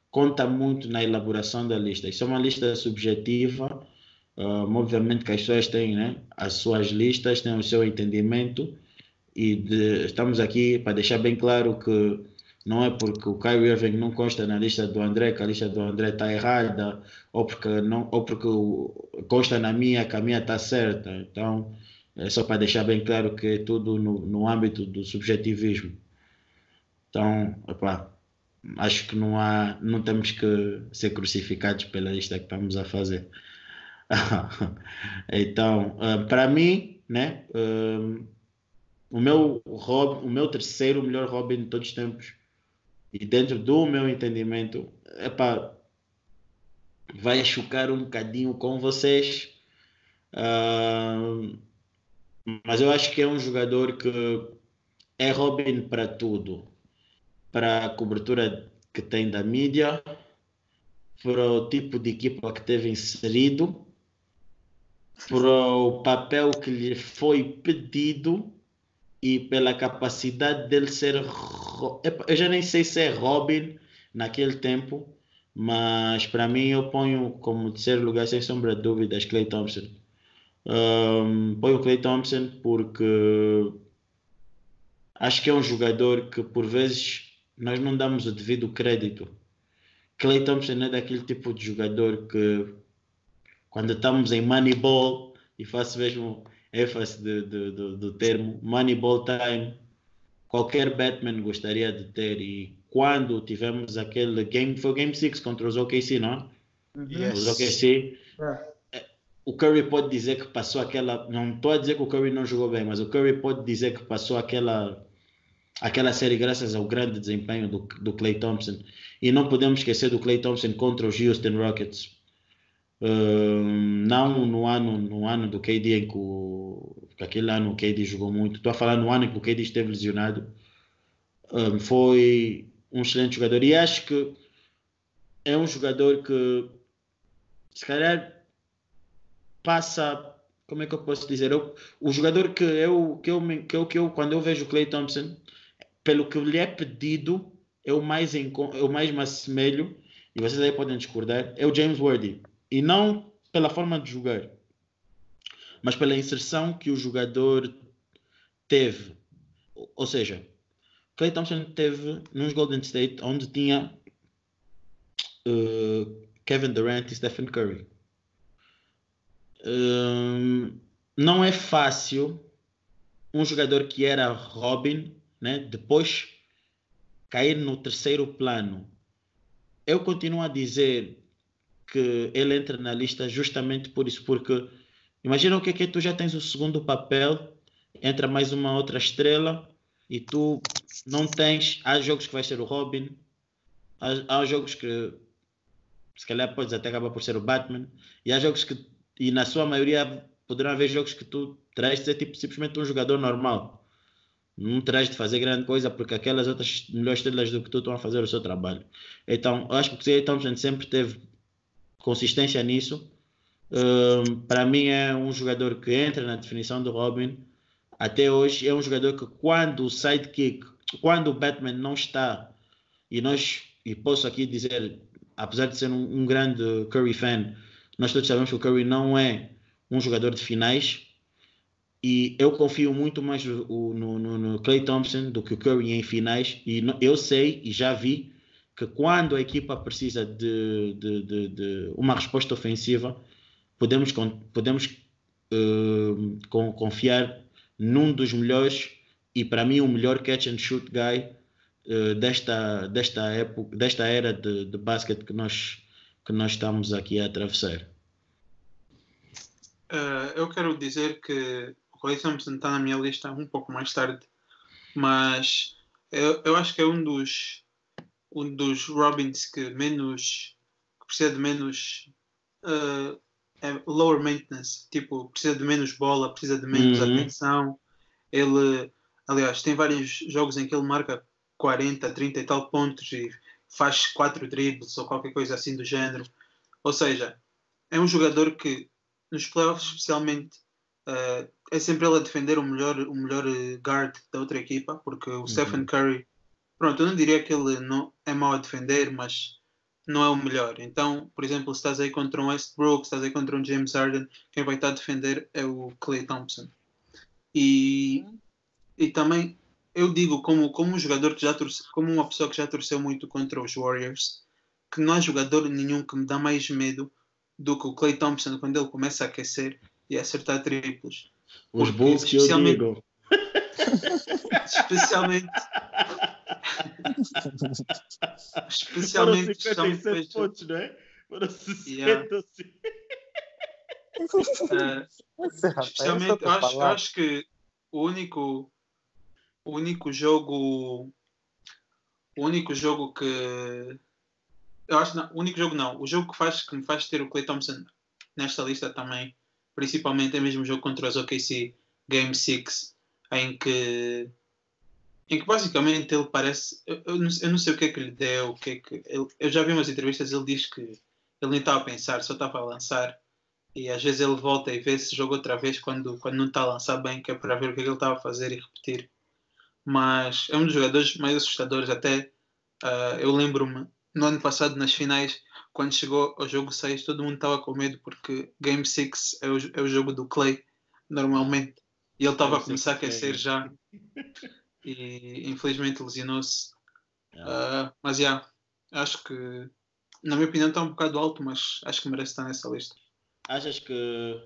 conta muito na elaboração da lista. Isso é uma lista subjetiva, obviamente que as pessoas têm, né, as suas listas, têm o seu entendimento, e estamos aqui para deixar bem claro que não é porque o Kyrie Irving não consta na lista do André que a lista do André está errada, ou porque consta na minha que a minha está certa. Então, é só para deixar bem claro que é tudo no âmbito do subjetivismo. Então, acho que não temos que ser crucificados pela lista que estamos a fazer. Então, para mim, né, o meu terceiro melhor Robin de todos os tempos, e dentro do meu entendimento, vai chocar um bocadinho com vocês, mas eu acho que é um jogador que é Robin para tudo, para a cobertura que tem da mídia, para o tipo de equipa que teve inserido, para o papel que lhe foi pedido e pela capacidade dele ser... Eu já nem sei se é Robin naquele tempo, mas para mim eu ponho como terceiro lugar, sem sombra de dúvidas, Klay Thompson. Ponho Klay Thompson porque acho que é um jogador que por vezes nós não damos o devido crédito. Klay Thompson é daquele tipo de jogador que quando estamos em Moneyball, e faço mesmo ênfase do termo Moneyball time, qualquer Batman gostaria de ter. E quando tivemos aquele game, foi o Game 6 contra os OKC, não? Yes. Os OKC. O Curry pode dizer que passou aquela... Não estou a dizer que o Curry não jogou bem, mas o Curry pode dizer que passou aquela série graças ao grande desempenho do Klay Thompson. E não podemos esquecer do Klay Thompson contra os Houston Rockets. Não no ano do KD em que aquele ano o KD jogou muito. Estou a falar no ano em que o KD esteve lesionado. Foi um excelente jogador e acho que é um jogador que se calhar passa como é que eu posso dizer? O jogador quando eu vejo o Klay Thompson, pelo que lhe é pedido, eu mais me assemelho, e vocês aí podem discordar, é o James Worthy. E não pela forma de jogar, mas pela inserção que o jogador teve. Ou seja, Klay Thompson teve nos Golden State, onde tinha Kevin Durant e Stephen Curry. Não é fácil um jogador que era Robin, né, depois cair no terceiro plano. Eu continuo a dizer que ele entra na lista justamente por isso, porque imagina o que é tu já tens o segundo papel, entra mais uma outra estrela e tu não tens. Há jogos que vai ser o Robin, há jogos que se calhar podes até acabar por ser o Batman, e há jogos que, e na sua maioria poderão haver jogos que tu terás de ser tipo, simplesmente um jogador normal. Não terás de fazer grande coisa porque aquelas outras melhores estrelas do que tu estão a fazer o seu trabalho. Então, eu acho que o Klay Thompson sempre teve consistência nisso. Para mim é um jogador que entra na definição do Robin. Até hoje é um jogador que quando o sidekick, quando o Batman não está, e posso aqui dizer, apesar de ser um grande Curry fan, nós todos sabemos que o Curry não é um jogador de finais, e eu confio muito mais no Klay Thompson do que o Curry em finais, e eu sei e já vi que quando a equipa precisa de uma resposta ofensiva, podemos confiar num dos melhores, e para mim o melhor catch and shoot guy desta era de basquete que nós estamos aqui a atravessar. Eu quero dizer que o Klay Thompson está na minha lista um pouco mais tarde, mas eu acho que é um dos Robins que precisa de menos lower maintenance, tipo, precisa de menos bola, precisa de menos atenção. Ele, aliás, tem vários jogos em que ele marca 40, 30 e tal pontos e faz 4 dribles ou qualquer coisa assim do género. Ou seja, é um jogador que nos playoffs especialmente é sempre ele a defender o melhor guard da outra equipa, porque o Stephen Curry, pronto, eu não diria que ele não é mau a defender, mas não é o melhor. Então, por exemplo, se estás aí contra um Westbrook, se estás aí contra um James Harden, quem vai estar a defender é o Klay Thompson. E também eu digo como um jogador que já torceu, como uma pessoa que já torceu muito contra os Warriors, que não há jogador nenhum que me dá mais medo do que o Klay Thompson quando ele começa a aquecer e a acertar triplos. Os Bulls que eu digo. Especialmente 57 pontos, não é? Foram 60. Especialmente, eu acho que o único jogo que eu acho não, o único jogo não, o jogo que me faz ter o Klay Thompson nesta lista também, principalmente é mesmo o jogo contra os OKC Game 6, em que basicamente ele parece, eu não sei o que é que lhe deu, eu já vi umas entrevistas, ele diz que ele nem estava a pensar, só estava a lançar, e às vezes ele volta e vê esse jogo outra vez quando não está a lançar bem, que é para ver o que é que ele estava a fazer e repetir. Mas é um dos jogadores mais assustadores. Até eu lembro-me no ano passado nas finais, quando chegou ao jogo 6, todo mundo estava com medo porque Game 6 é o jogo do Klay normalmente, e ele estava a começar a aquecer já e infelizmente lesionou-se. Mas acho que, na minha opinião, está um bocado alto, mas acho que merece estar nessa lista. Achas que,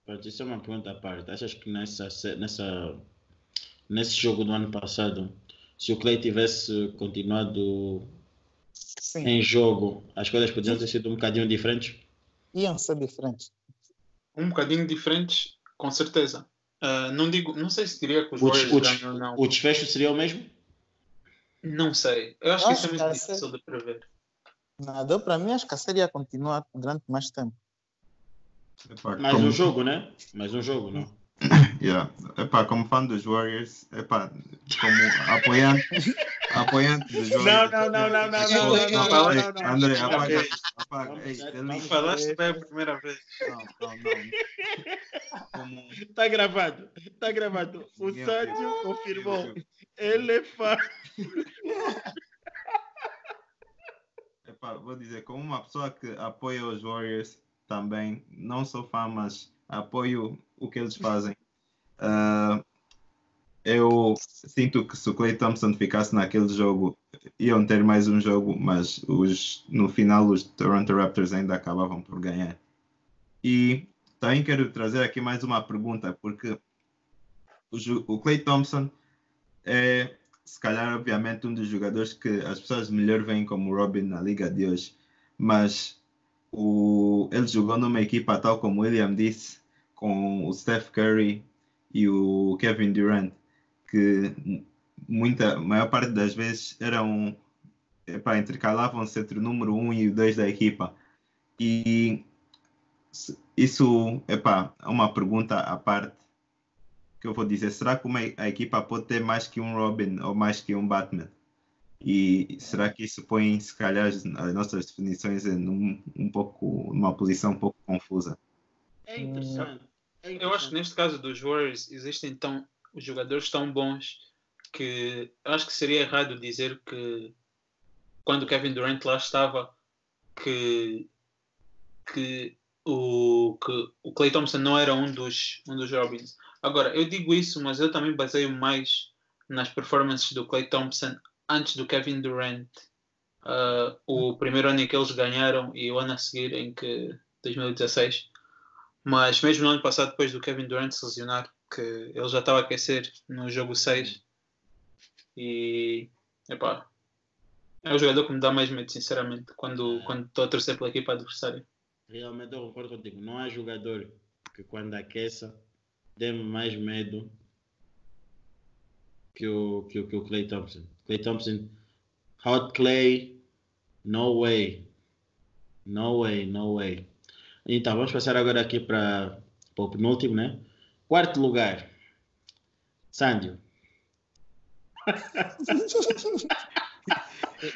pronto, isso é uma pergunta à parte, achas que nesse jogo do ano passado, se o Klay tivesse continuado em jogo, as coisas podiam ter sido um bocadinho diferentes? Iam ser diferentes. Um bocadinho diferentes, com certeza. Não sei se diria que os Warriors ganham ou não. O desfecho seria o mesmo? Não sei. Eu acho que isso é muito difícil de prever. Nada, para mim acho que a série ia continuar durante mais tempo. Mais um jogo, né? Mais um jogo, não? Yeah. Epá, como fã dos Warriors, epá, como apoiante dos Warriors. Não. André, apaga Ok. isso. Apaga. Ei, delete. Falaste bem a primeira vez. Não. Como Tá gravado. O Ninguém Sérgio ouviu. confirmou. Ninguém Ele é fã. Epá, vou dizer, como uma pessoa que apoia os Warriors também, não sou fã, mas apoio o que eles fazem. Eu sinto que se o Klay Thompson ficasse naquele jogo, iam ter mais um jogo, mas no final os Toronto Raptors ainda acabavam por ganhar. E também quero trazer aqui mais uma pergunta, porque o Klay Thompson é, se calhar, obviamente, um dos jogadores que as pessoas melhor veem como Robin na liga de hoje. Mas ele jogou numa equipa, tal como o William disse, com o Steph Curry e o Kevin Durant, que maior parte das vezes intercalavam-se entre o número 1 e o 2 da equipa. E isso, é uma pergunta à parte que eu vou dizer. Será que a equipa pode ter mais que um Robin ou mais que um Batman? E será que isso põe, se calhar, as nossas definições numa posição um pouco confusa? É interessante. Eu acho que neste caso dos Warriors existem os jogadores tão bons que eu acho que seria errado dizer que quando o Kevin Durant lá estava que o Klay Thompson não era um dos Robins. Agora, eu digo isso, mas eu também baseio mais nas performances do Klay Thompson antes do Kevin Durant. O primeiro ano em que eles ganharam e o ano a seguir em que 2016. Mas mesmo no ano passado, depois do Kevin Durant se lesionar, que ele já estava a aquecer no jogo 6. E epá, é o jogador que me dá mais medo, sinceramente, quando estou a torcer pela equipa adversária. Realmente eu concordo contigo. Não há jogador que quando aqueça dê-me mais medo que o Klay Thompson. Klay Thompson, hot Klay, no way. Então, vamos passar agora aqui para o penúltimo, né? Quarto lugar. Sandio.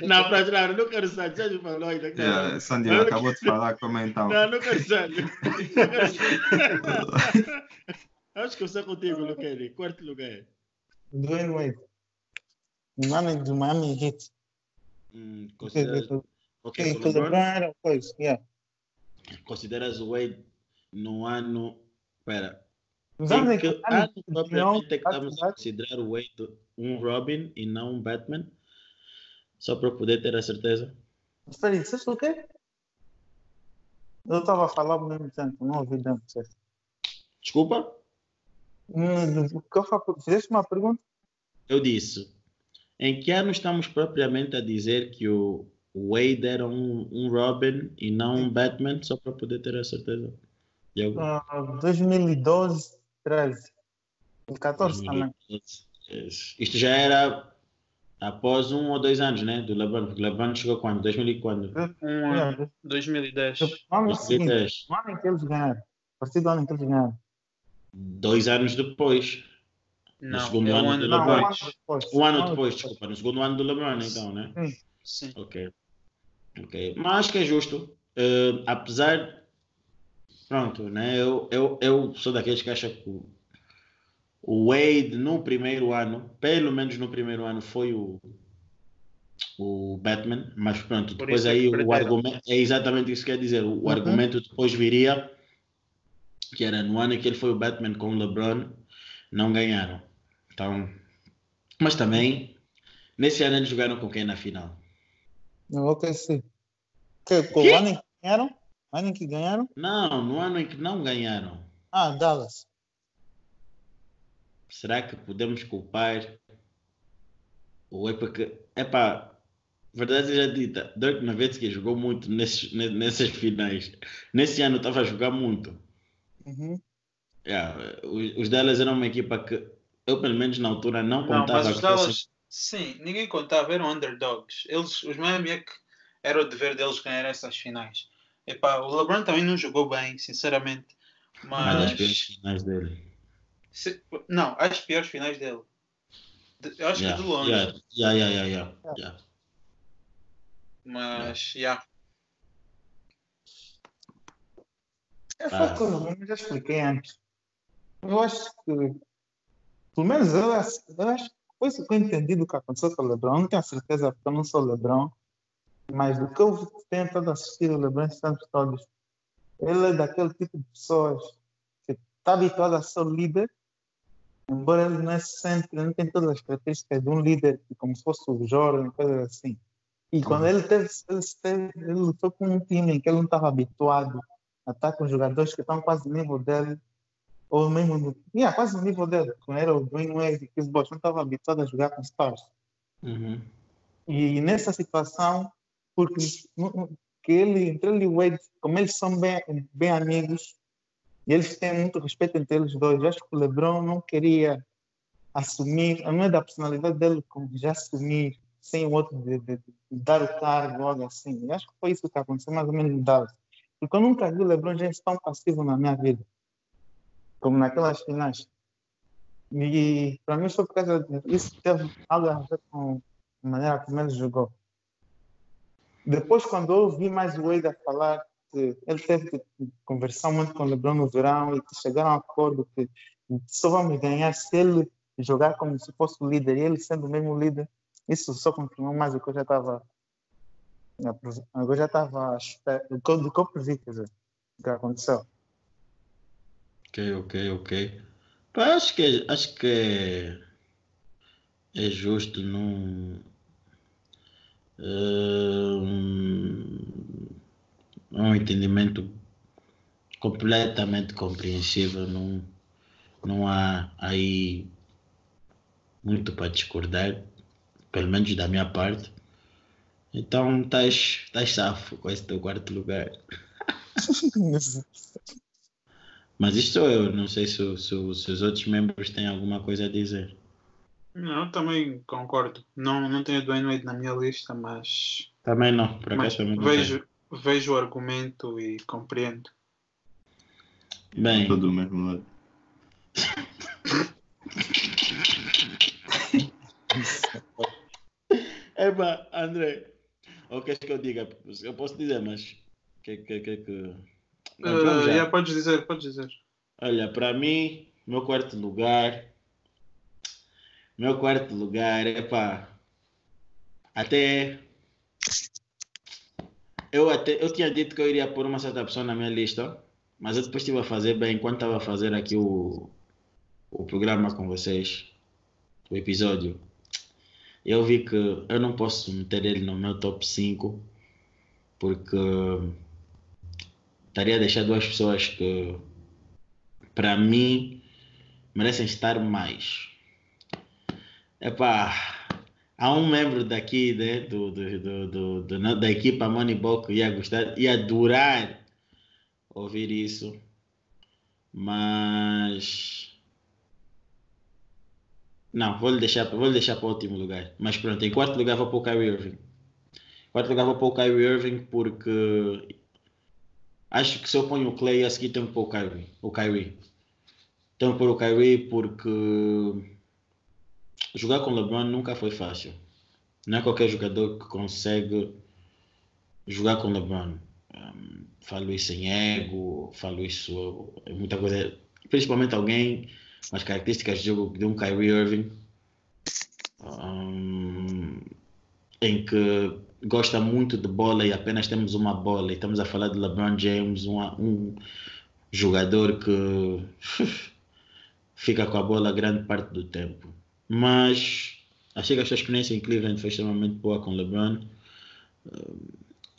Não, não quero Sandio. Sandio falou ainda. Sandio acabou de falar como então. Não quero Sandio. Acho que eu sei contigo, Luqueli. Quarto lugar. Dwayne Wade. Nome do Miami Heat. Consideras o Wade no ano... Espera. Ano é que estamos a considerar o Wade um Robin e não um Batman? Só para poder ter a certeza. Espera aí, disseste o quê? Eu estava a falar ao mesmo tempo, não ouvi bem. Desculpa? Fizeste uma pergunta? Eu disse, em que ano estamos propriamente a dizer que o Wade era um Robin e não um Batman, só para poder ter a certeza? 2012, 13 e 14 também. Isto já era após 1 ou 2 anos, né? Do LeBron, porque o LeBron chegou quando? 2000 e quando? 2010. No ano seguinte, no ano em que eles ganharam. A partir do ano em que eles ganharam. 2 anos depois. Não, no segundo um ano depois. Um ano depois, desculpa. No segundo ano do LeBron, então, né? Sim. Ok. Mas acho que é justo. Apesar... Pronto, né? Eu sou daqueles que acham que o Wade no primeiro ano, pelo menos no primeiro ano, foi o Batman, mas pronto, depois aí o argumento é exatamente isso que quer dizer. O argumento depois viria que era no ano em que ele foi o Batman com o LeBron, não ganharam. Então, mas também nesse ano eles jogaram com quem na final? Ok, sim. O ano em que ganharam? O ano em que ganharam? Não, no ano em que não ganharam. Dallas. Será que podemos culpar o porque verdade seja dita, Dirk Nowitzki jogou muito nessas finais. Nesse ano estava a jogar muito. Os Dallas eram uma equipa que eu, pelo menos na altura, não contava. Mas os Dallas, sim, ninguém contava, eram underdogs. Os Miami é que era o dever deles ganhar essas finais. O LeBron também não jogou bem, sinceramente. Mas das finais dele. Não, as piores finais dele. Eu acho que de longe. Yeah. Mas, Foi a coisa como eu já expliquei antes. Eu acho que, pelo menos eu acho que foi isso que eu entendi do que aconteceu com o LeBron. Eu não tenho certeza porque eu não sou LeBron, mas do que eu tenho todo assistido o LeBron esses anos todos, ele é daquele tipo de pessoas que está habituado a ser líder, embora ele não é sempre, não tem todas as características de um líder, como se fosse o Jordan, coisas assim. E quando ele foi com um time em que ele não estava habituado a estar com jogadores que estão quase no nível dele, ou mesmo quase no nível dele, quando era o Dwayne Wade e Chris Bosh, não estava habituado a jogar com stars. Uhum. E nessa situação, porque entre ele e o Wade, como eles são bem amigos, e eles têm muito respeito entre eles dois, eu acho que o LeBron não queria assumir, não é da personalidade dele como já assumir sem o outro de dar o cargo, algo assim. Eu acho que foi isso que aconteceu mais ou menos no Dallas. Porque eu nunca vi o LeBron James tão passivo na minha vida, como naquelas finais. E para mim foi por causa disso, teve algo a ver com a maneira como ele jogou. Depois, quando eu ouvi mais o Wade a falar que ele teve que conversar muito com o LeBron no verão e que chegaram a um acordo que só vamos ganhar se ele jogar como se fosse o líder e ele sendo o mesmo líder, isso só confirmou mais o que eu já estava do que eu previ, quer dizer, o que aconteceu. Ok. Pá, acho que é justo um entendimento completamente compreensível. Não há aí muito para discordar, pelo menos da minha parte. Então estás safo com esse teu quarto lugar. Mas isto sou eu, não sei se os outros membros têm alguma coisa a dizer. Não, eu também concordo. Não tenho Dwayne Wade na minha lista, mas Também não, por acaso também não tenho. vejo o argumento e compreendo. Bem, Estou do mesmo lado. Eba, André, ou queres que eu diga? Eu posso dizer, mas que... Pronto, vamos já. Podes dizer. Olha, para mim, meu quarto lugar, epá, até eu tinha dito que eu iria pôr uma certa pessoa na minha lista, mas eu depois estive a fazer bem, enquanto estava a fazer aqui o programa com vocês, o episódio, eu vi que eu não posso meter ele no meu top 5, porque estaria a deixar duas pessoas que, para mim, merecem estar mais. Epá, há um membro daqui, né, da equipa Moneyball que ia adorar ouvir isso, mas não, vou-lhe deixar para o último lugar. Mas pronto, em quarto lugar vou pôr o Kyrie Irving. Porque acho que se eu ponho o Clay a seguir tenho que pôr o Kyrie. Tenho que pôr o Kyrie porque jogar com LeBron nunca foi fácil. Não é qualquer jogador que consegue jogar com LeBron. Falo isso em ego, falo isso em muita coisa, principalmente alguém com as características de jogo de um Kyrie Irving, em que gosta muito de bola e apenas temos uma bola, e estamos a falar de LeBron James, um jogador que fica com a bola grande parte do tempo. Mas achei que a sua experiência em Cleveland foi extremamente boa com LeBron,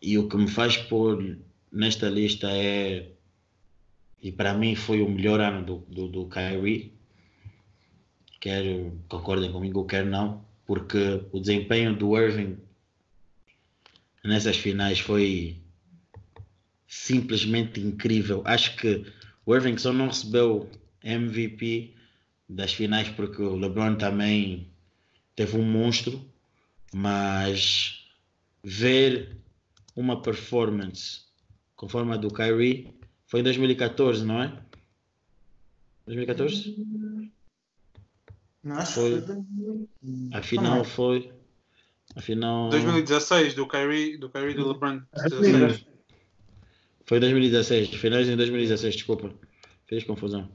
e o que me faz pôr nesta lista e para mim foi o melhor ano do Kyrie, quer concordem comigo, quer não, porque o desempenho do Irving nessas finais foi simplesmente incrível. Acho que o Irving só não recebeu MVP das finais porque o LeBron também teve um monstro, mas ver uma performance conforme a do Kyrie foi em 2014, não é? 2014? Não, acho Foi. que foi. A final foi. A final. 2016, do Kyrie e do LeBron. Sim. Foi 2016. Finais em 2016, desculpa. Fez confusão.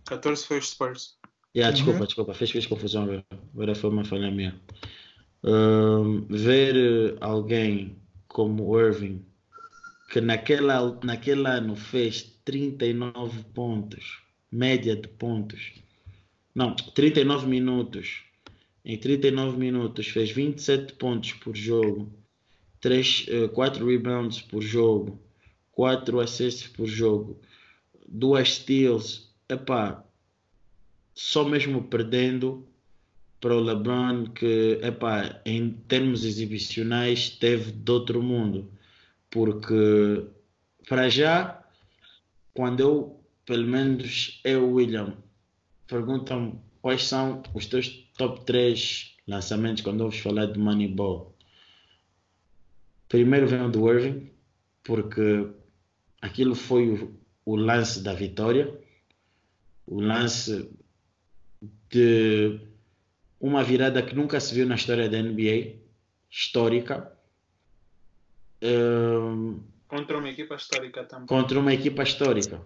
14 foi os Spurs. Desculpa. Fez confusão agora. Agora foi uma falha minha. Ver alguém como o Irving, que naquele ano fez 39 pontos, média de pontos. Não, 39 minutos. Em 39 minutos fez 27 pontos por jogo, 4 rebounds por jogo, 4 assists por jogo, 2 steals. Epá, só mesmo perdendo para o LeBron, que epá, em termos exibicionais teve de outro mundo. Porque para já, quando pelo menos eu, William, perguntam quais são os teus top 3 lançamentos quando ouves falar de Moneyball. Primeiro vem o do Irving, porque aquilo foi o lance da vitória, o lance de uma virada que nunca se viu na história da NBA, histórica. Contra uma equipa histórica também. Contra uma equipa histórica.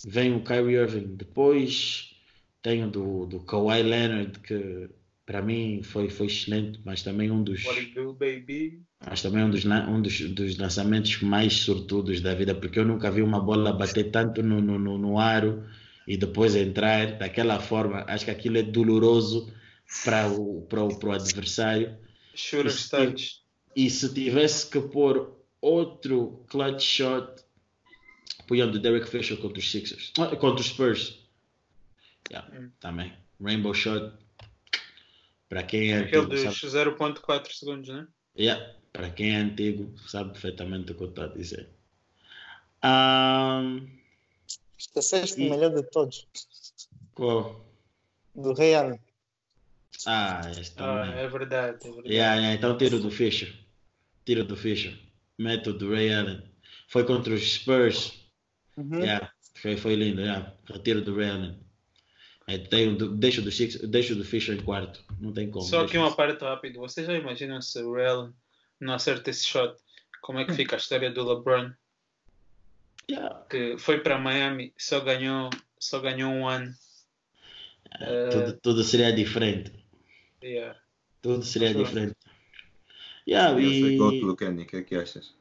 Vem o Kyrie Irving. Depois tem o do Kawhi Leonard, que para mim foi excelente, mas também um dos dos lançamentos mais sortudos da vida, porque eu nunca vi uma bola bater tanto no aro e depois entrar daquela forma. Acho que aquilo é doloroso para o adversário. E se tivesse que pôr outro clutch shot, punha do Derek Fisher contra os Sixers, contra os Spurs. Também. Rainbow shot. Para quem é aquele dos 0.4 segundos, né? Para quem é antigo, sabe perfeitamente o que eu estou a dizer. Esqueceste o melhor de todos. Qual? Do Ray Allen. Este também. É verdade. Então tiro do Fisher. Meto do Ray Allen. Foi contra os Spurs. Foi lindo. Retiro do Ray Allen. Deixo do Fisher em quarto. Não tem como. Só aqui uma parte rápido. Vocês já imaginam se o Ray Allen não acerta esse shot? Como é que fica a história do LeBron? Que foi para Miami, só ganhou um ano. Tudo seria diferente. Tudo seria diferente. O Kenny, o que é que achas?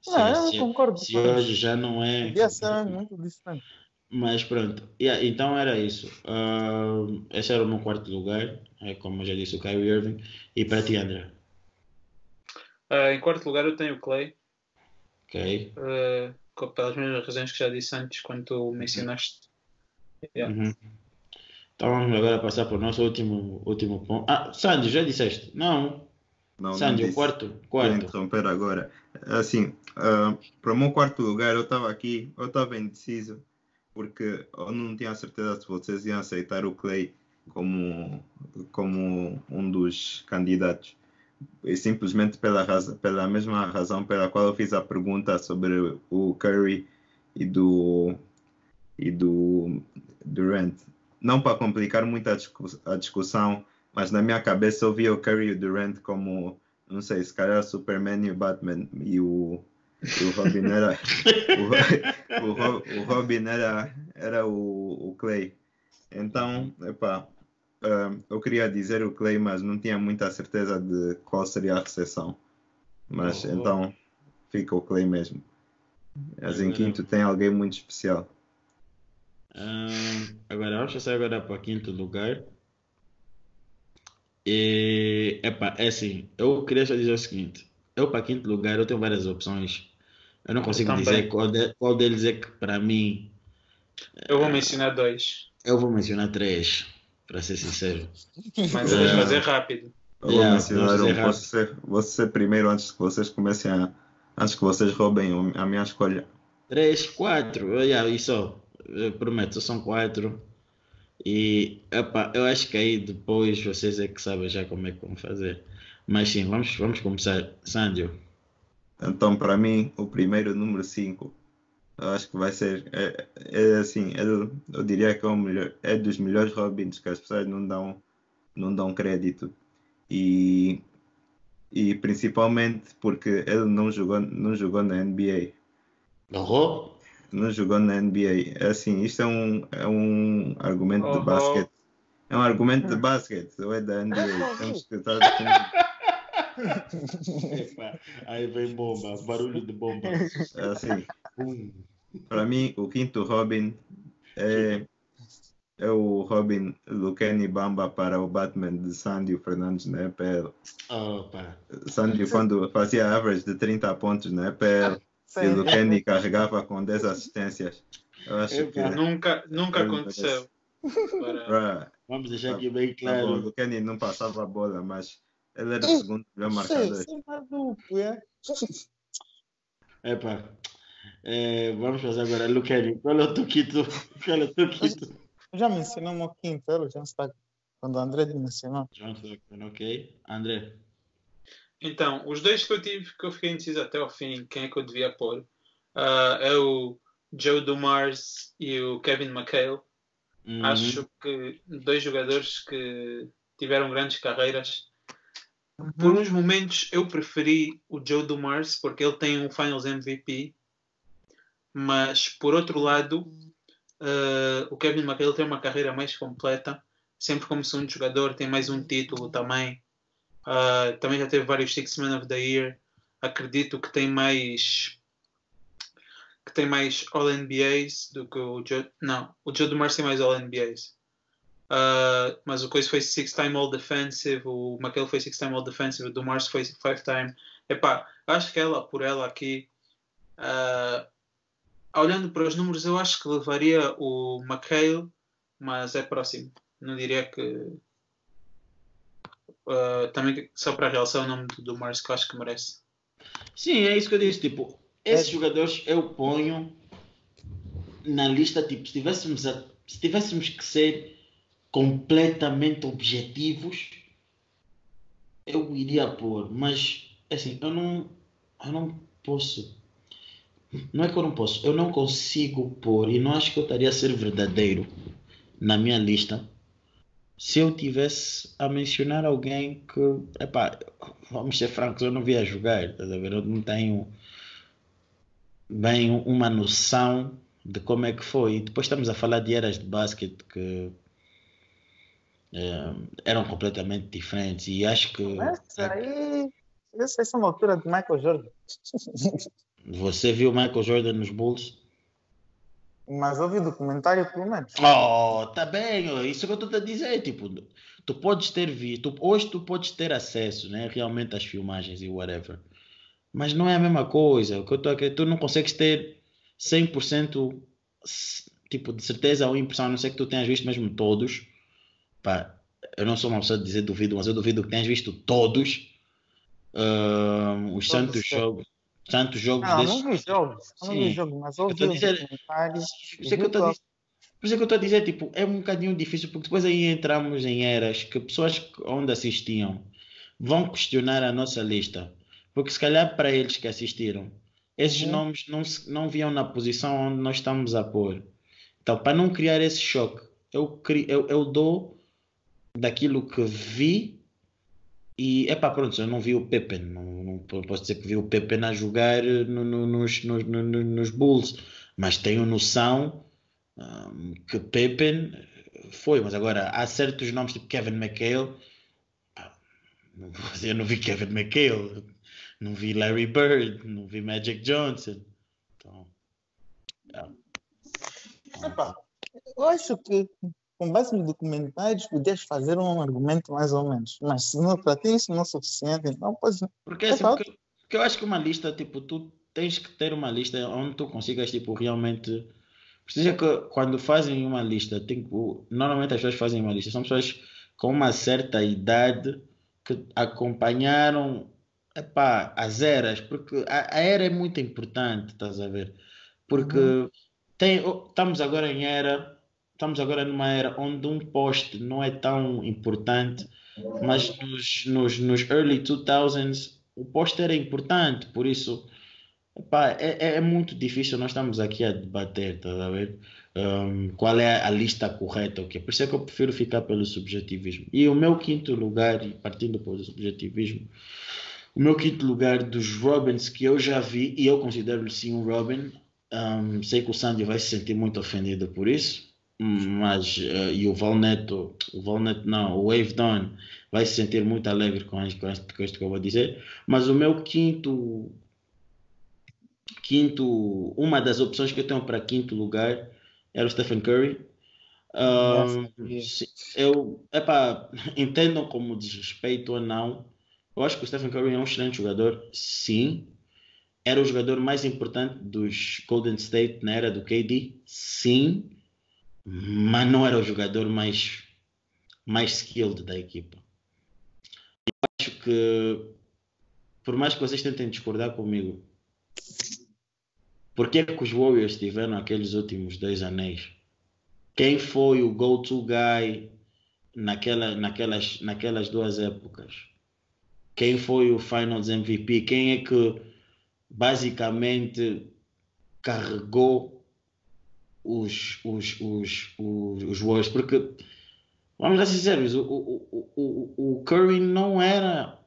Eu concordo. Se hoje já não é. Podia ser muito diferente. Mas pronto. Então era isso. Esse era o meu quarto lugar. Como eu já disse, o Kyrie Irving. E para ti, André? Em quarto lugar eu tenho o Clay. Ok. Pelas mesmas razões que já disse antes, quando tu mencionaste. Então vamos agora passar para o nosso último ponto. Sandy, já disseste? Não, Sandy, o quarto. Vou interromper agora. Assim, para o meu quarto lugar eu estava indeciso, porque eu não tinha certeza se vocês iam aceitar o Clay como um dos candidatos. E simplesmente pela mesma razão pela qual eu fiz a pergunta sobre o Curry e do Durant. Não para complicar muito a discussão, mas na minha cabeça eu via o Curry e o Durant como, não sei, se calhar Superman e o Batman, e o Robin era o Robin era o Clay. Então, eu queria dizer o Clay, mas não tinha muita certeza de qual seria a recepção. Mas então fica o Clay mesmo. Mas em quinto tem alguém muito especial. Agora vamos passar para quinto lugar. E é assim, eu queria só dizer o seguinte: eu para quinto lugar eu tenho várias opções. Eu não consigo dizer qual deles é que para mim. Eu vou mencionar 2. Eu vou mencionar 3, para ser sincero. Mas vamos fazer rápido. Eu vou mencionar vou ser primeiro antes que vocês comecem antes que vocês roubem a minha escolha. 3, 4, isso. Eu prometo, são 4. E eu acho que aí depois vocês é que sabem já como é que vão fazer. Mas sim, vamos começar. Sandio. Então, para mim, o primeiro, número 5, eu acho que vai ser. Assim, eu diria que é dos melhores Robins que as pessoas não dão crédito. E principalmente porque ele não jogou na NBA. Errou? Não jogou na NBA. Assim, isto é um argumento de Oh, basquete. É um argumento de basquete, ou é da NBA. Temos que estar com. Epa, aí vem bomba, barulho de bomba. Assim, Pum. para mim, o quinto Robin é o Robin do Kenny Bamba para o Batman de Sandy Fernandes na EPL. Opa. Sandy, quando fazia average de 30 pontos na EPL, e o Kenny carregava com 10 assistências. Eu acho que. Nunca aconteceu. Vamos deixar aqui bem Bom, claro. o Kenny não passava a bola, mas ele era o segundo melhor marcador. Isso é maluco, é? Epa. Vamos fazer agora, Luqueni. Qual é o teu quinto? Já mencionou o quinto, ele já está. Quando o André mencionou. John Stockton, ok. André. Então, os dois que eu tive, que eu fiquei indeciso até ao fim, quem é que eu devia pôr, é o Joe Dumars e o Kevin McHale. Acho que dois jogadores que tiveram grandes carreiras. Por uns momentos eu preferi o Joe Dumars porque ele tem um Finals MVP, mas por outro lado o Kevin McHale tem uma carreira mais completa, sempre como segundo jogador, tem mais um título também. Também já teve vários Six Man of the Year. Acredito que tem mais All-NBAs do que o Joe. Não, o Joe Dumars tem mais All-NBAs. Mas o Coisa foi Six-Time All-Defensive, o McHale foi Six-Time All-Defensive, o Dumars foi Five-Time. Epá, acho que por ela aqui, olhando para os números, eu acho que levaria o McHale, mas é próximo. Não diria que... também só para realçar o nome do Dumars, que eu acho que merece. Sim, é isso que eu disse. Tipo, esses jogadores eu ponho na lista, tipo, se tivéssemos que ser completamente objetivos, eu iria pôr, mas assim, eu não posso. Não é que eu não posso, eu não consigo pôr, e não acho que eu estaria a ser verdadeiro na minha lista se eu tivesse a mencionar alguém que, epá, vamos ser francos, eu não vi a jogar, estás a ver? Eu não tenho bem uma noção de como é que foi. E depois estamos a falar de eras de basquete que eram completamente diferentes, e acho que Essa é uma altura de Michael Jordan. você viu Michael Jordan nos Bulls? Mas ouvi o documentário pelo menos. Oh, tá bem, isso que eu estou a dizer, tipo, tu podes ter visto, hoje tu podes ter acesso, né, realmente às filmagens e whatever, mas não é a mesma coisa. O que eu estou a querer, tu não consegues ter 100% tipo de certeza ou impressão, a não ser que tu tenhas visto mesmo todos. Pá, eu não sou uma pessoa de dizer duvido, mas eu duvido que tenhas visto todos os santos jogos. Tantos jogos desses. Não vi jogos. Não vi jogos, mas ouvi documentários. Por isso é que eu estou a dizer, tipo, é um bocadinho difícil, porque depois aí entramos em eras que pessoas onde assistiam vão questionar a nossa lista. Porque se calhar para eles que assistiram, esses nomes não viam na posição onde nós estamos a pôr. Então, para não criar esse choque, eu dou daquilo que vi. E, pronto, eu não vi o Pepe, não posso dizer que vi o Pepe a jogar nos Bulls, mas tenho noção que Pepe foi. Mas agora, há certos nomes, tipo Kevin McHale, eu não vi Kevin McHale, não vi Larry Bird, não vi Magic Johnson. Então, eu acho que com base nos documentários podias fazer um argumento mais ou menos, mas se não para ti isso não é suficiente, então pois porque assim, porque eu acho que uma lista, tipo, tu tens que ter uma lista onde tu consigas, tipo, realmente. Precisa que quando fazem uma lista, normalmente as pessoas fazem uma lista, são pessoas com uma certa idade que acompanharam as eras, porque a era é muito importante, estás a ver? Porque estamos agora numa era onde um post não é tão importante, mas nos early 2000s o post era importante, por isso Epá, é muito difícil, nós estamos aqui a debater, tá a ver? Qual é a lista correta, o quê? Por isso é que eu prefiro ficar pelo subjetivismo. E o meu quinto lugar, e partindo pelo subjetivismo, o meu quinto lugar dos Robins que eu já vi, e eu considero-lhe sim um Robin, sei que o Sandy vai se sentir muito ofendido por isso, mas, e o Valneto não, o Wave Dawn vai se sentir muito alegre com isto que eu vou dizer, mas o meu uma das opções que eu tenho para quinto lugar era o Stephen Curry. Já Um, sabia. epá, entendam como desrespeito ou não, eu acho que o Stephen Curry é um excelente jogador, sim. Era o jogador mais importante dos Golden State na era do KD, sim, mas não era o jogador mais skilled da equipa. Acho que, por mais que vocês tentem discordar comigo, por que é que os Warriors tiveram aqueles últimos 2 anéis? Quem foi o go-to guy naquelas 2 épocas? Quem foi o Finals MVP? Quem é que basicamente carregou os Warriors? Porque, vamos ser sinceros, o Curry não era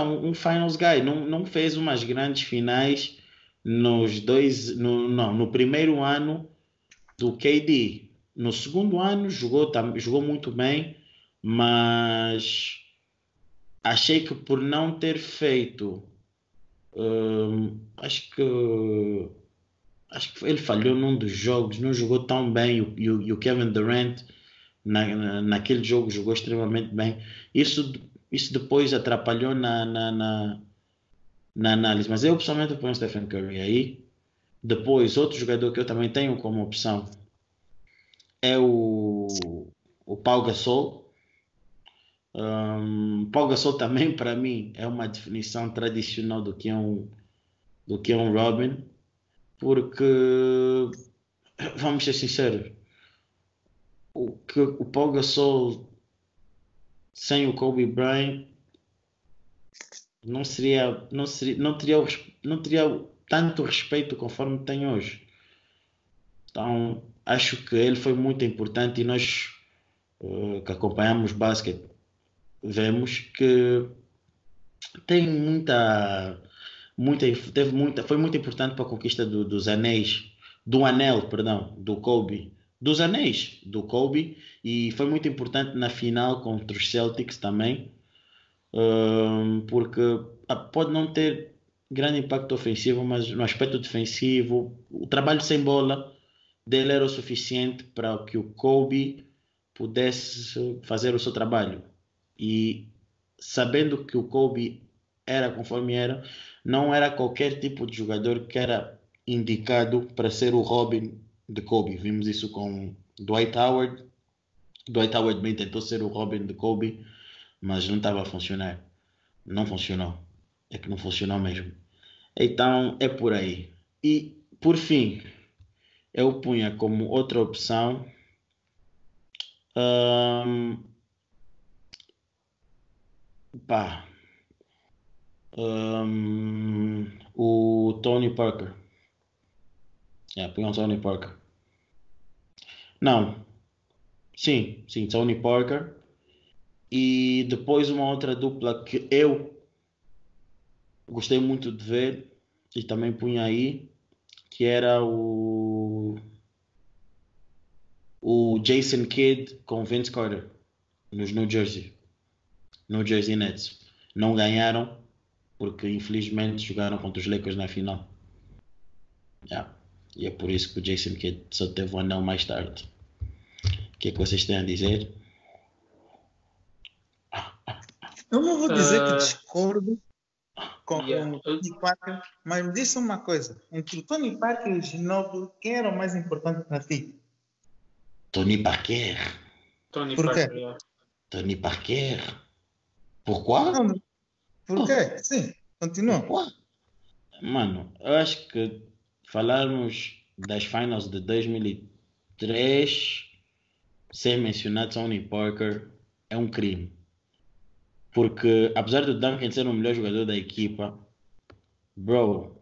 um Finals guy, não fez umas grandes finais no primeiro ano do KD. No segundo ano jogou muito bem, mas achei que por não ter feito, acho que ele falhou num dos jogos, não jogou tão bem. E o Kevin Durant naquele jogo jogou extremamente bem. Isso depois atrapalhou na análise, mas eu pessoalmente ponho o Stephen Curry aí. Depois, outro jogador que eu também tenho como opção é o Pau Gasol. Pau Gasol também, para mim, é uma definição tradicional do que é um Robin, porque, vamos ser sinceros, o Pau Gasol sem o Kobe Bryant não teria tanto respeito conforme tem hoje. Então, acho que ele foi muito importante e nós, que acompanhamos basquete, vemos que tem foi muito importante para a conquista dos anéis, do anel, perdão, do Kobe, dos anéis do Kobe, e foi muito importante na final contra os Celtics também, porque pode não ter grande impacto ofensivo, mas no aspecto defensivo, o trabalho sem bola dele era o suficiente para que o Kobe pudesse fazer o seu trabalho. E sabendo que o Kobe era conforme era, não era qualquer tipo de jogador que era indicado para ser o Robin de Kobe. Vimos isso com Dwight Howard. Dwight Howard bem tentou ser o Robin de Kobe, mas não estava a funcionar. Não funcionou. É que não funcionou mesmo. Então é por aí. E por fim, eu punha como outra opção, hum, pá, o Tony Parker. Punha o Tony Parker. Não, sim, sim, Tony Parker. E depois uma outra dupla que eu gostei muito de ver e também punha aí, que era o Jason Kidd com Vince Carter nos New Jersey Nets. Não ganharam porque infelizmente jogaram contra os Lakers na final. Yeah. E é por isso que o Jason Kidd só teve o anel mais tarde. O que é que vocês têm a dizer? Eu não vou dizer que discordo com Yeah. o Tony Parker, mas me disse uma coisa. Entre o Tony Parker e o Ginobili, quem era o mais importante para ti? Tony Parker. Tony Por quê? Parker, yeah. Tony Parker. Pourquoi? Não, por quê? Sim, continua. Pourquoi? Mano, eu acho que falarmos das finals de 2003 sem mencionar Tony Parker é um crime. Porque apesar do Duncan ser o melhor jogador da equipa, bro,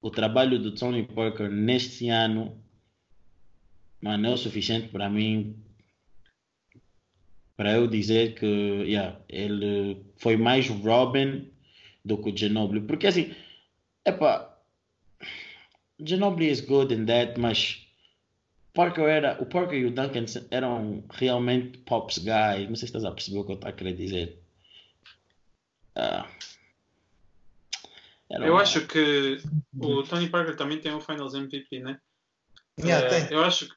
o trabalho do Tony Parker neste ano, mano, é o suficiente para mim, para eu dizer que ele foi mais Robin do que o Ginobili. Porque assim, epá, Ginobili is good in that, mas o Parker e o Duncan eram realmente pops guys. Não sei se estás a perceber o que eu estou a querer dizer. Eu acho que o Tony Parker também tem o Finals MVP, né? Tem. Eu acho que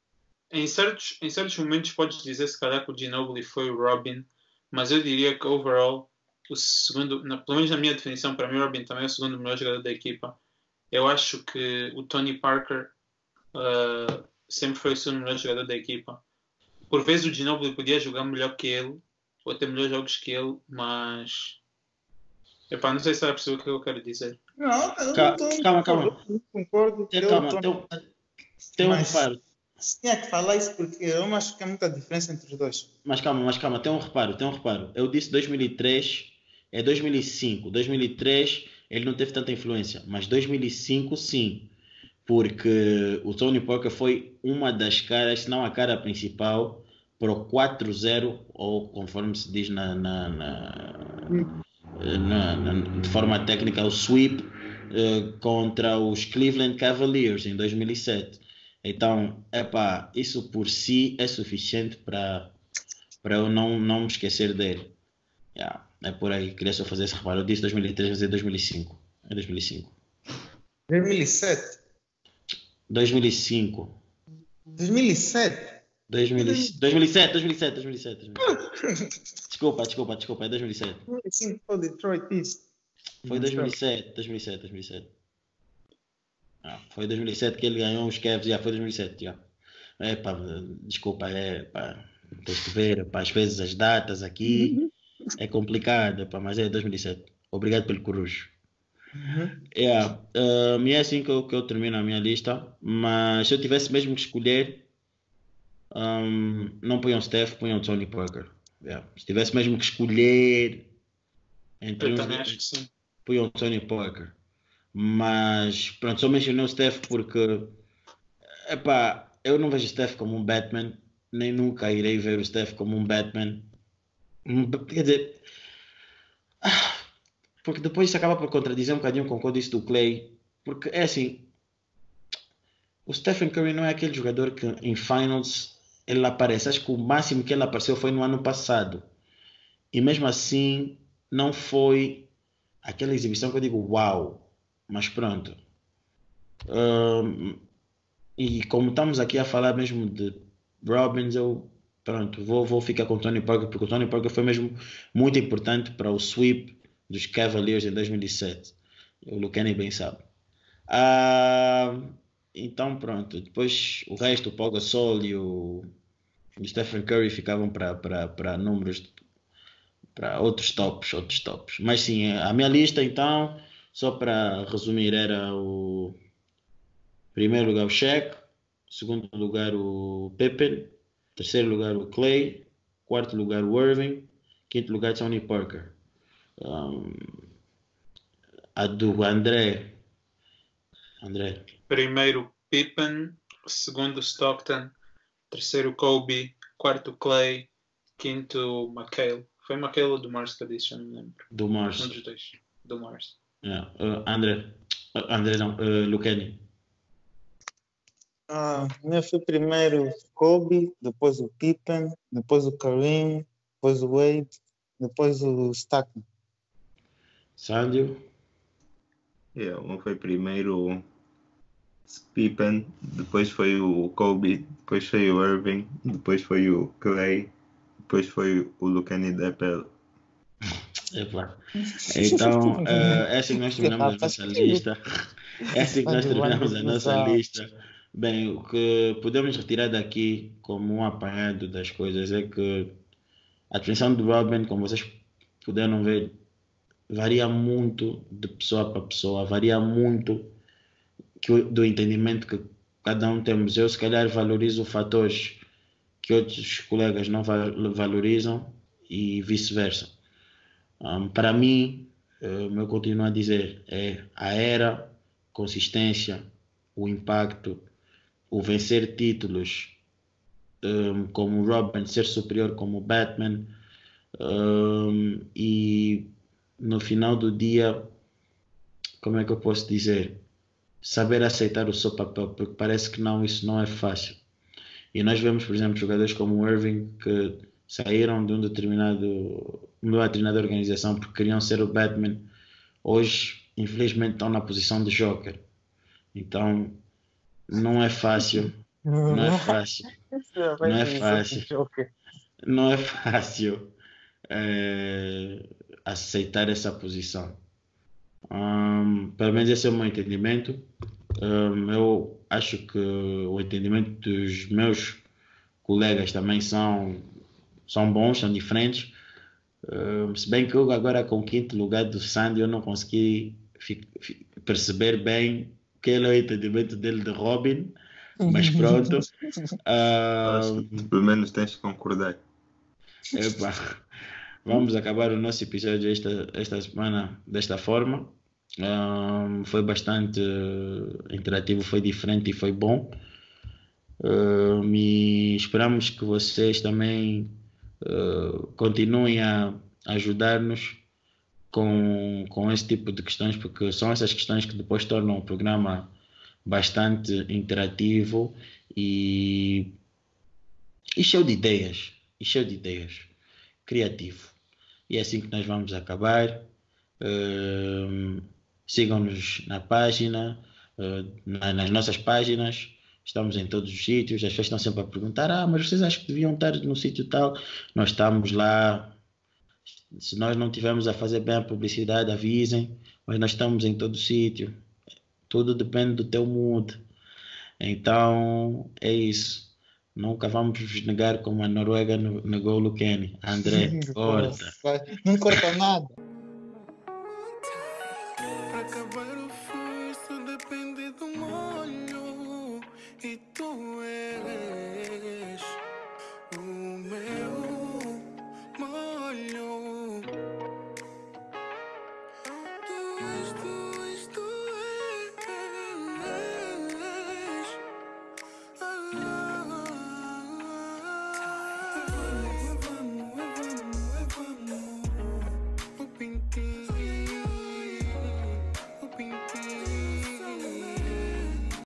em certos momentos podes dizer se calhar que o Ginobili foi o Robin, mas eu diria que overall o segundo, pelo menos na minha definição, para mim o Robin também é o segundo melhor jogador da equipa. Eu acho que o Tony Parker sempre foi o segundo melhor jogador da equipa. Por vezes o Ginobili podia jogar melhor que ele, ou ter melhores jogos que ele, mas epá, não sei se vai perceber o que eu quero dizer. Não, Calma. concordo. Tem um reparo. Tinha que falar isso porque eu não acho que há muita diferença entre os dois. Mas calma, tem um reparo. Eu disse 2003, é 2005. 2003 ele não teve tanta influência, mas 2005 sim, porque o Tony Parker foi uma das caras, se não a cara principal, para o 4-0, ou conforme se diz de forma técnica, o sweep contra os Cleveland Cavaliers em 2007. Então, isso por si é suficiente para eu não me esquecer dele. É por aí, queria só fazer esse reparo. Eu disse 2003, mas é 2005. É 2005. 2007? 2005. 2007? 2007. Desculpa, é 2007. 2005 foi o Detroit Pistons. Foi 2007. Foi 2007 que ele ganhou os Cavs, foi 2007, desculpa, tens que ver, às vezes as datas aqui é complicado, mas é 2007. Obrigado pelo corujo. E é assim que eu termino a minha lista, mas se eu tivesse mesmo que escolher, não ponham Steph, ponham Tony Parker. Se tivesse mesmo que escolher entre eu também acho que sim. Ponham Tony Parker. Mas pronto, só mencionei o Steph porque eu não vejo o Steph como um Batman, nem nunca irei ver o Steph como um Batman. Quer dizer, porque depois isso acaba por contradizer um bocadinho com o que eu disse do Clay, porque é assim, o Stephen Curry não é aquele jogador que em finals ele aparece. Acho que o máximo que ele apareceu foi no ano passado, e mesmo assim não foi aquela exibição que eu digo uau. Mas pronto. E como estamos aqui a falar mesmo de Robbins, eu vou ficar com o Tony Parker, porque o Tony Parker foi mesmo muito importante para o sweep dos Cavaliers em 2007. O Lucani bem sabe. Então pronto. Depois o resto, o Paul Gasol e o Stephen Curry ficavam para números, para outros tops. Mas sim, a minha lista então, só para resumir, era o primeiro lugar o Shaq, segundo lugar o Pippen, terceiro lugar o Clay, quarto lugar o Irving, quinto lugar Tony Parker. A do André. Primeiro Pippen, segundo Stockton, terceiro Kobe, quarto Clay, quinto McHale. Foi McHale ou do Mars que eu disse, já não me lembro. Do Mars. Um dos dois. Do Mars. André não, Lucani. Meu foi primeiro Kobe, depois o Pippen, depois o Kareem, depois o Wade, depois o Stockton. Sandio? Um foi primeiro o Pippen, depois foi o Kobe, depois foi o Irving, depois foi o Clay, depois foi o Lucani Deppel. Então, é assim que nós terminamos a nossa lista. Bem, o que podemos retirar daqui como um apanhado das coisas é que a definição do Robin, como vocês puderam ver, varia muito de pessoa para pessoa, varia muito do entendimento que cada um temos. Eu, se calhar, valorizo fatores que outros colegas não valorizam e vice-versa. Para mim, eu continuo a dizer, é a era consistência, o impacto, o vencer títulos, como o Robin, ser superior como o Batman, e no final do dia, como é que eu posso dizer? Saber aceitar o seu papel, porque parece que não, isso não é fácil. E nós vemos, por exemplo, jogadores como o Irving que saíram de uma determinada organização porque queriam ser o Batman. Hoje, infelizmente, estão na posição de Joker. Então, não é fácil. Não é fácil. Não é fácil. Não é fácil aceitar essa posição. Pelo menos esse é o meu entendimento. Eu acho que o entendimento dos meus colegas também são bons, são diferentes. Se bem que eu agora com o 5º lugar do Sandy eu não consegui perceber bem qual é o entendimento dele de Robin, mas pronto. Pelo menos tens que concordar. Epa, vamos acabar o nosso episódio esta semana desta forma. Foi bastante interativo, foi diferente e foi bom. E esperamos que vocês também continuem a ajudar-nos com esse tipo de questões, porque são essas questões que depois tornam o programa bastante interativo e cheio de ideias, criativo. E é assim que nós vamos acabar. Sigam-nos na página, nas nossas páginas. Estamos em todos os sítios. As pessoas estão sempre a perguntar: mas vocês acham que deviam estar no sítio tal? Nós estamos lá. Se nós não estivermos a fazer bem a publicidade, avisem. Mas nós estamos em todo o sítio. Tudo depende do teu mood. Então, é isso. Nunca vamos vos negar como a Noruega negou o Luqueni. André, corta. Não corta nada. Acabar o furso depende do molho e tu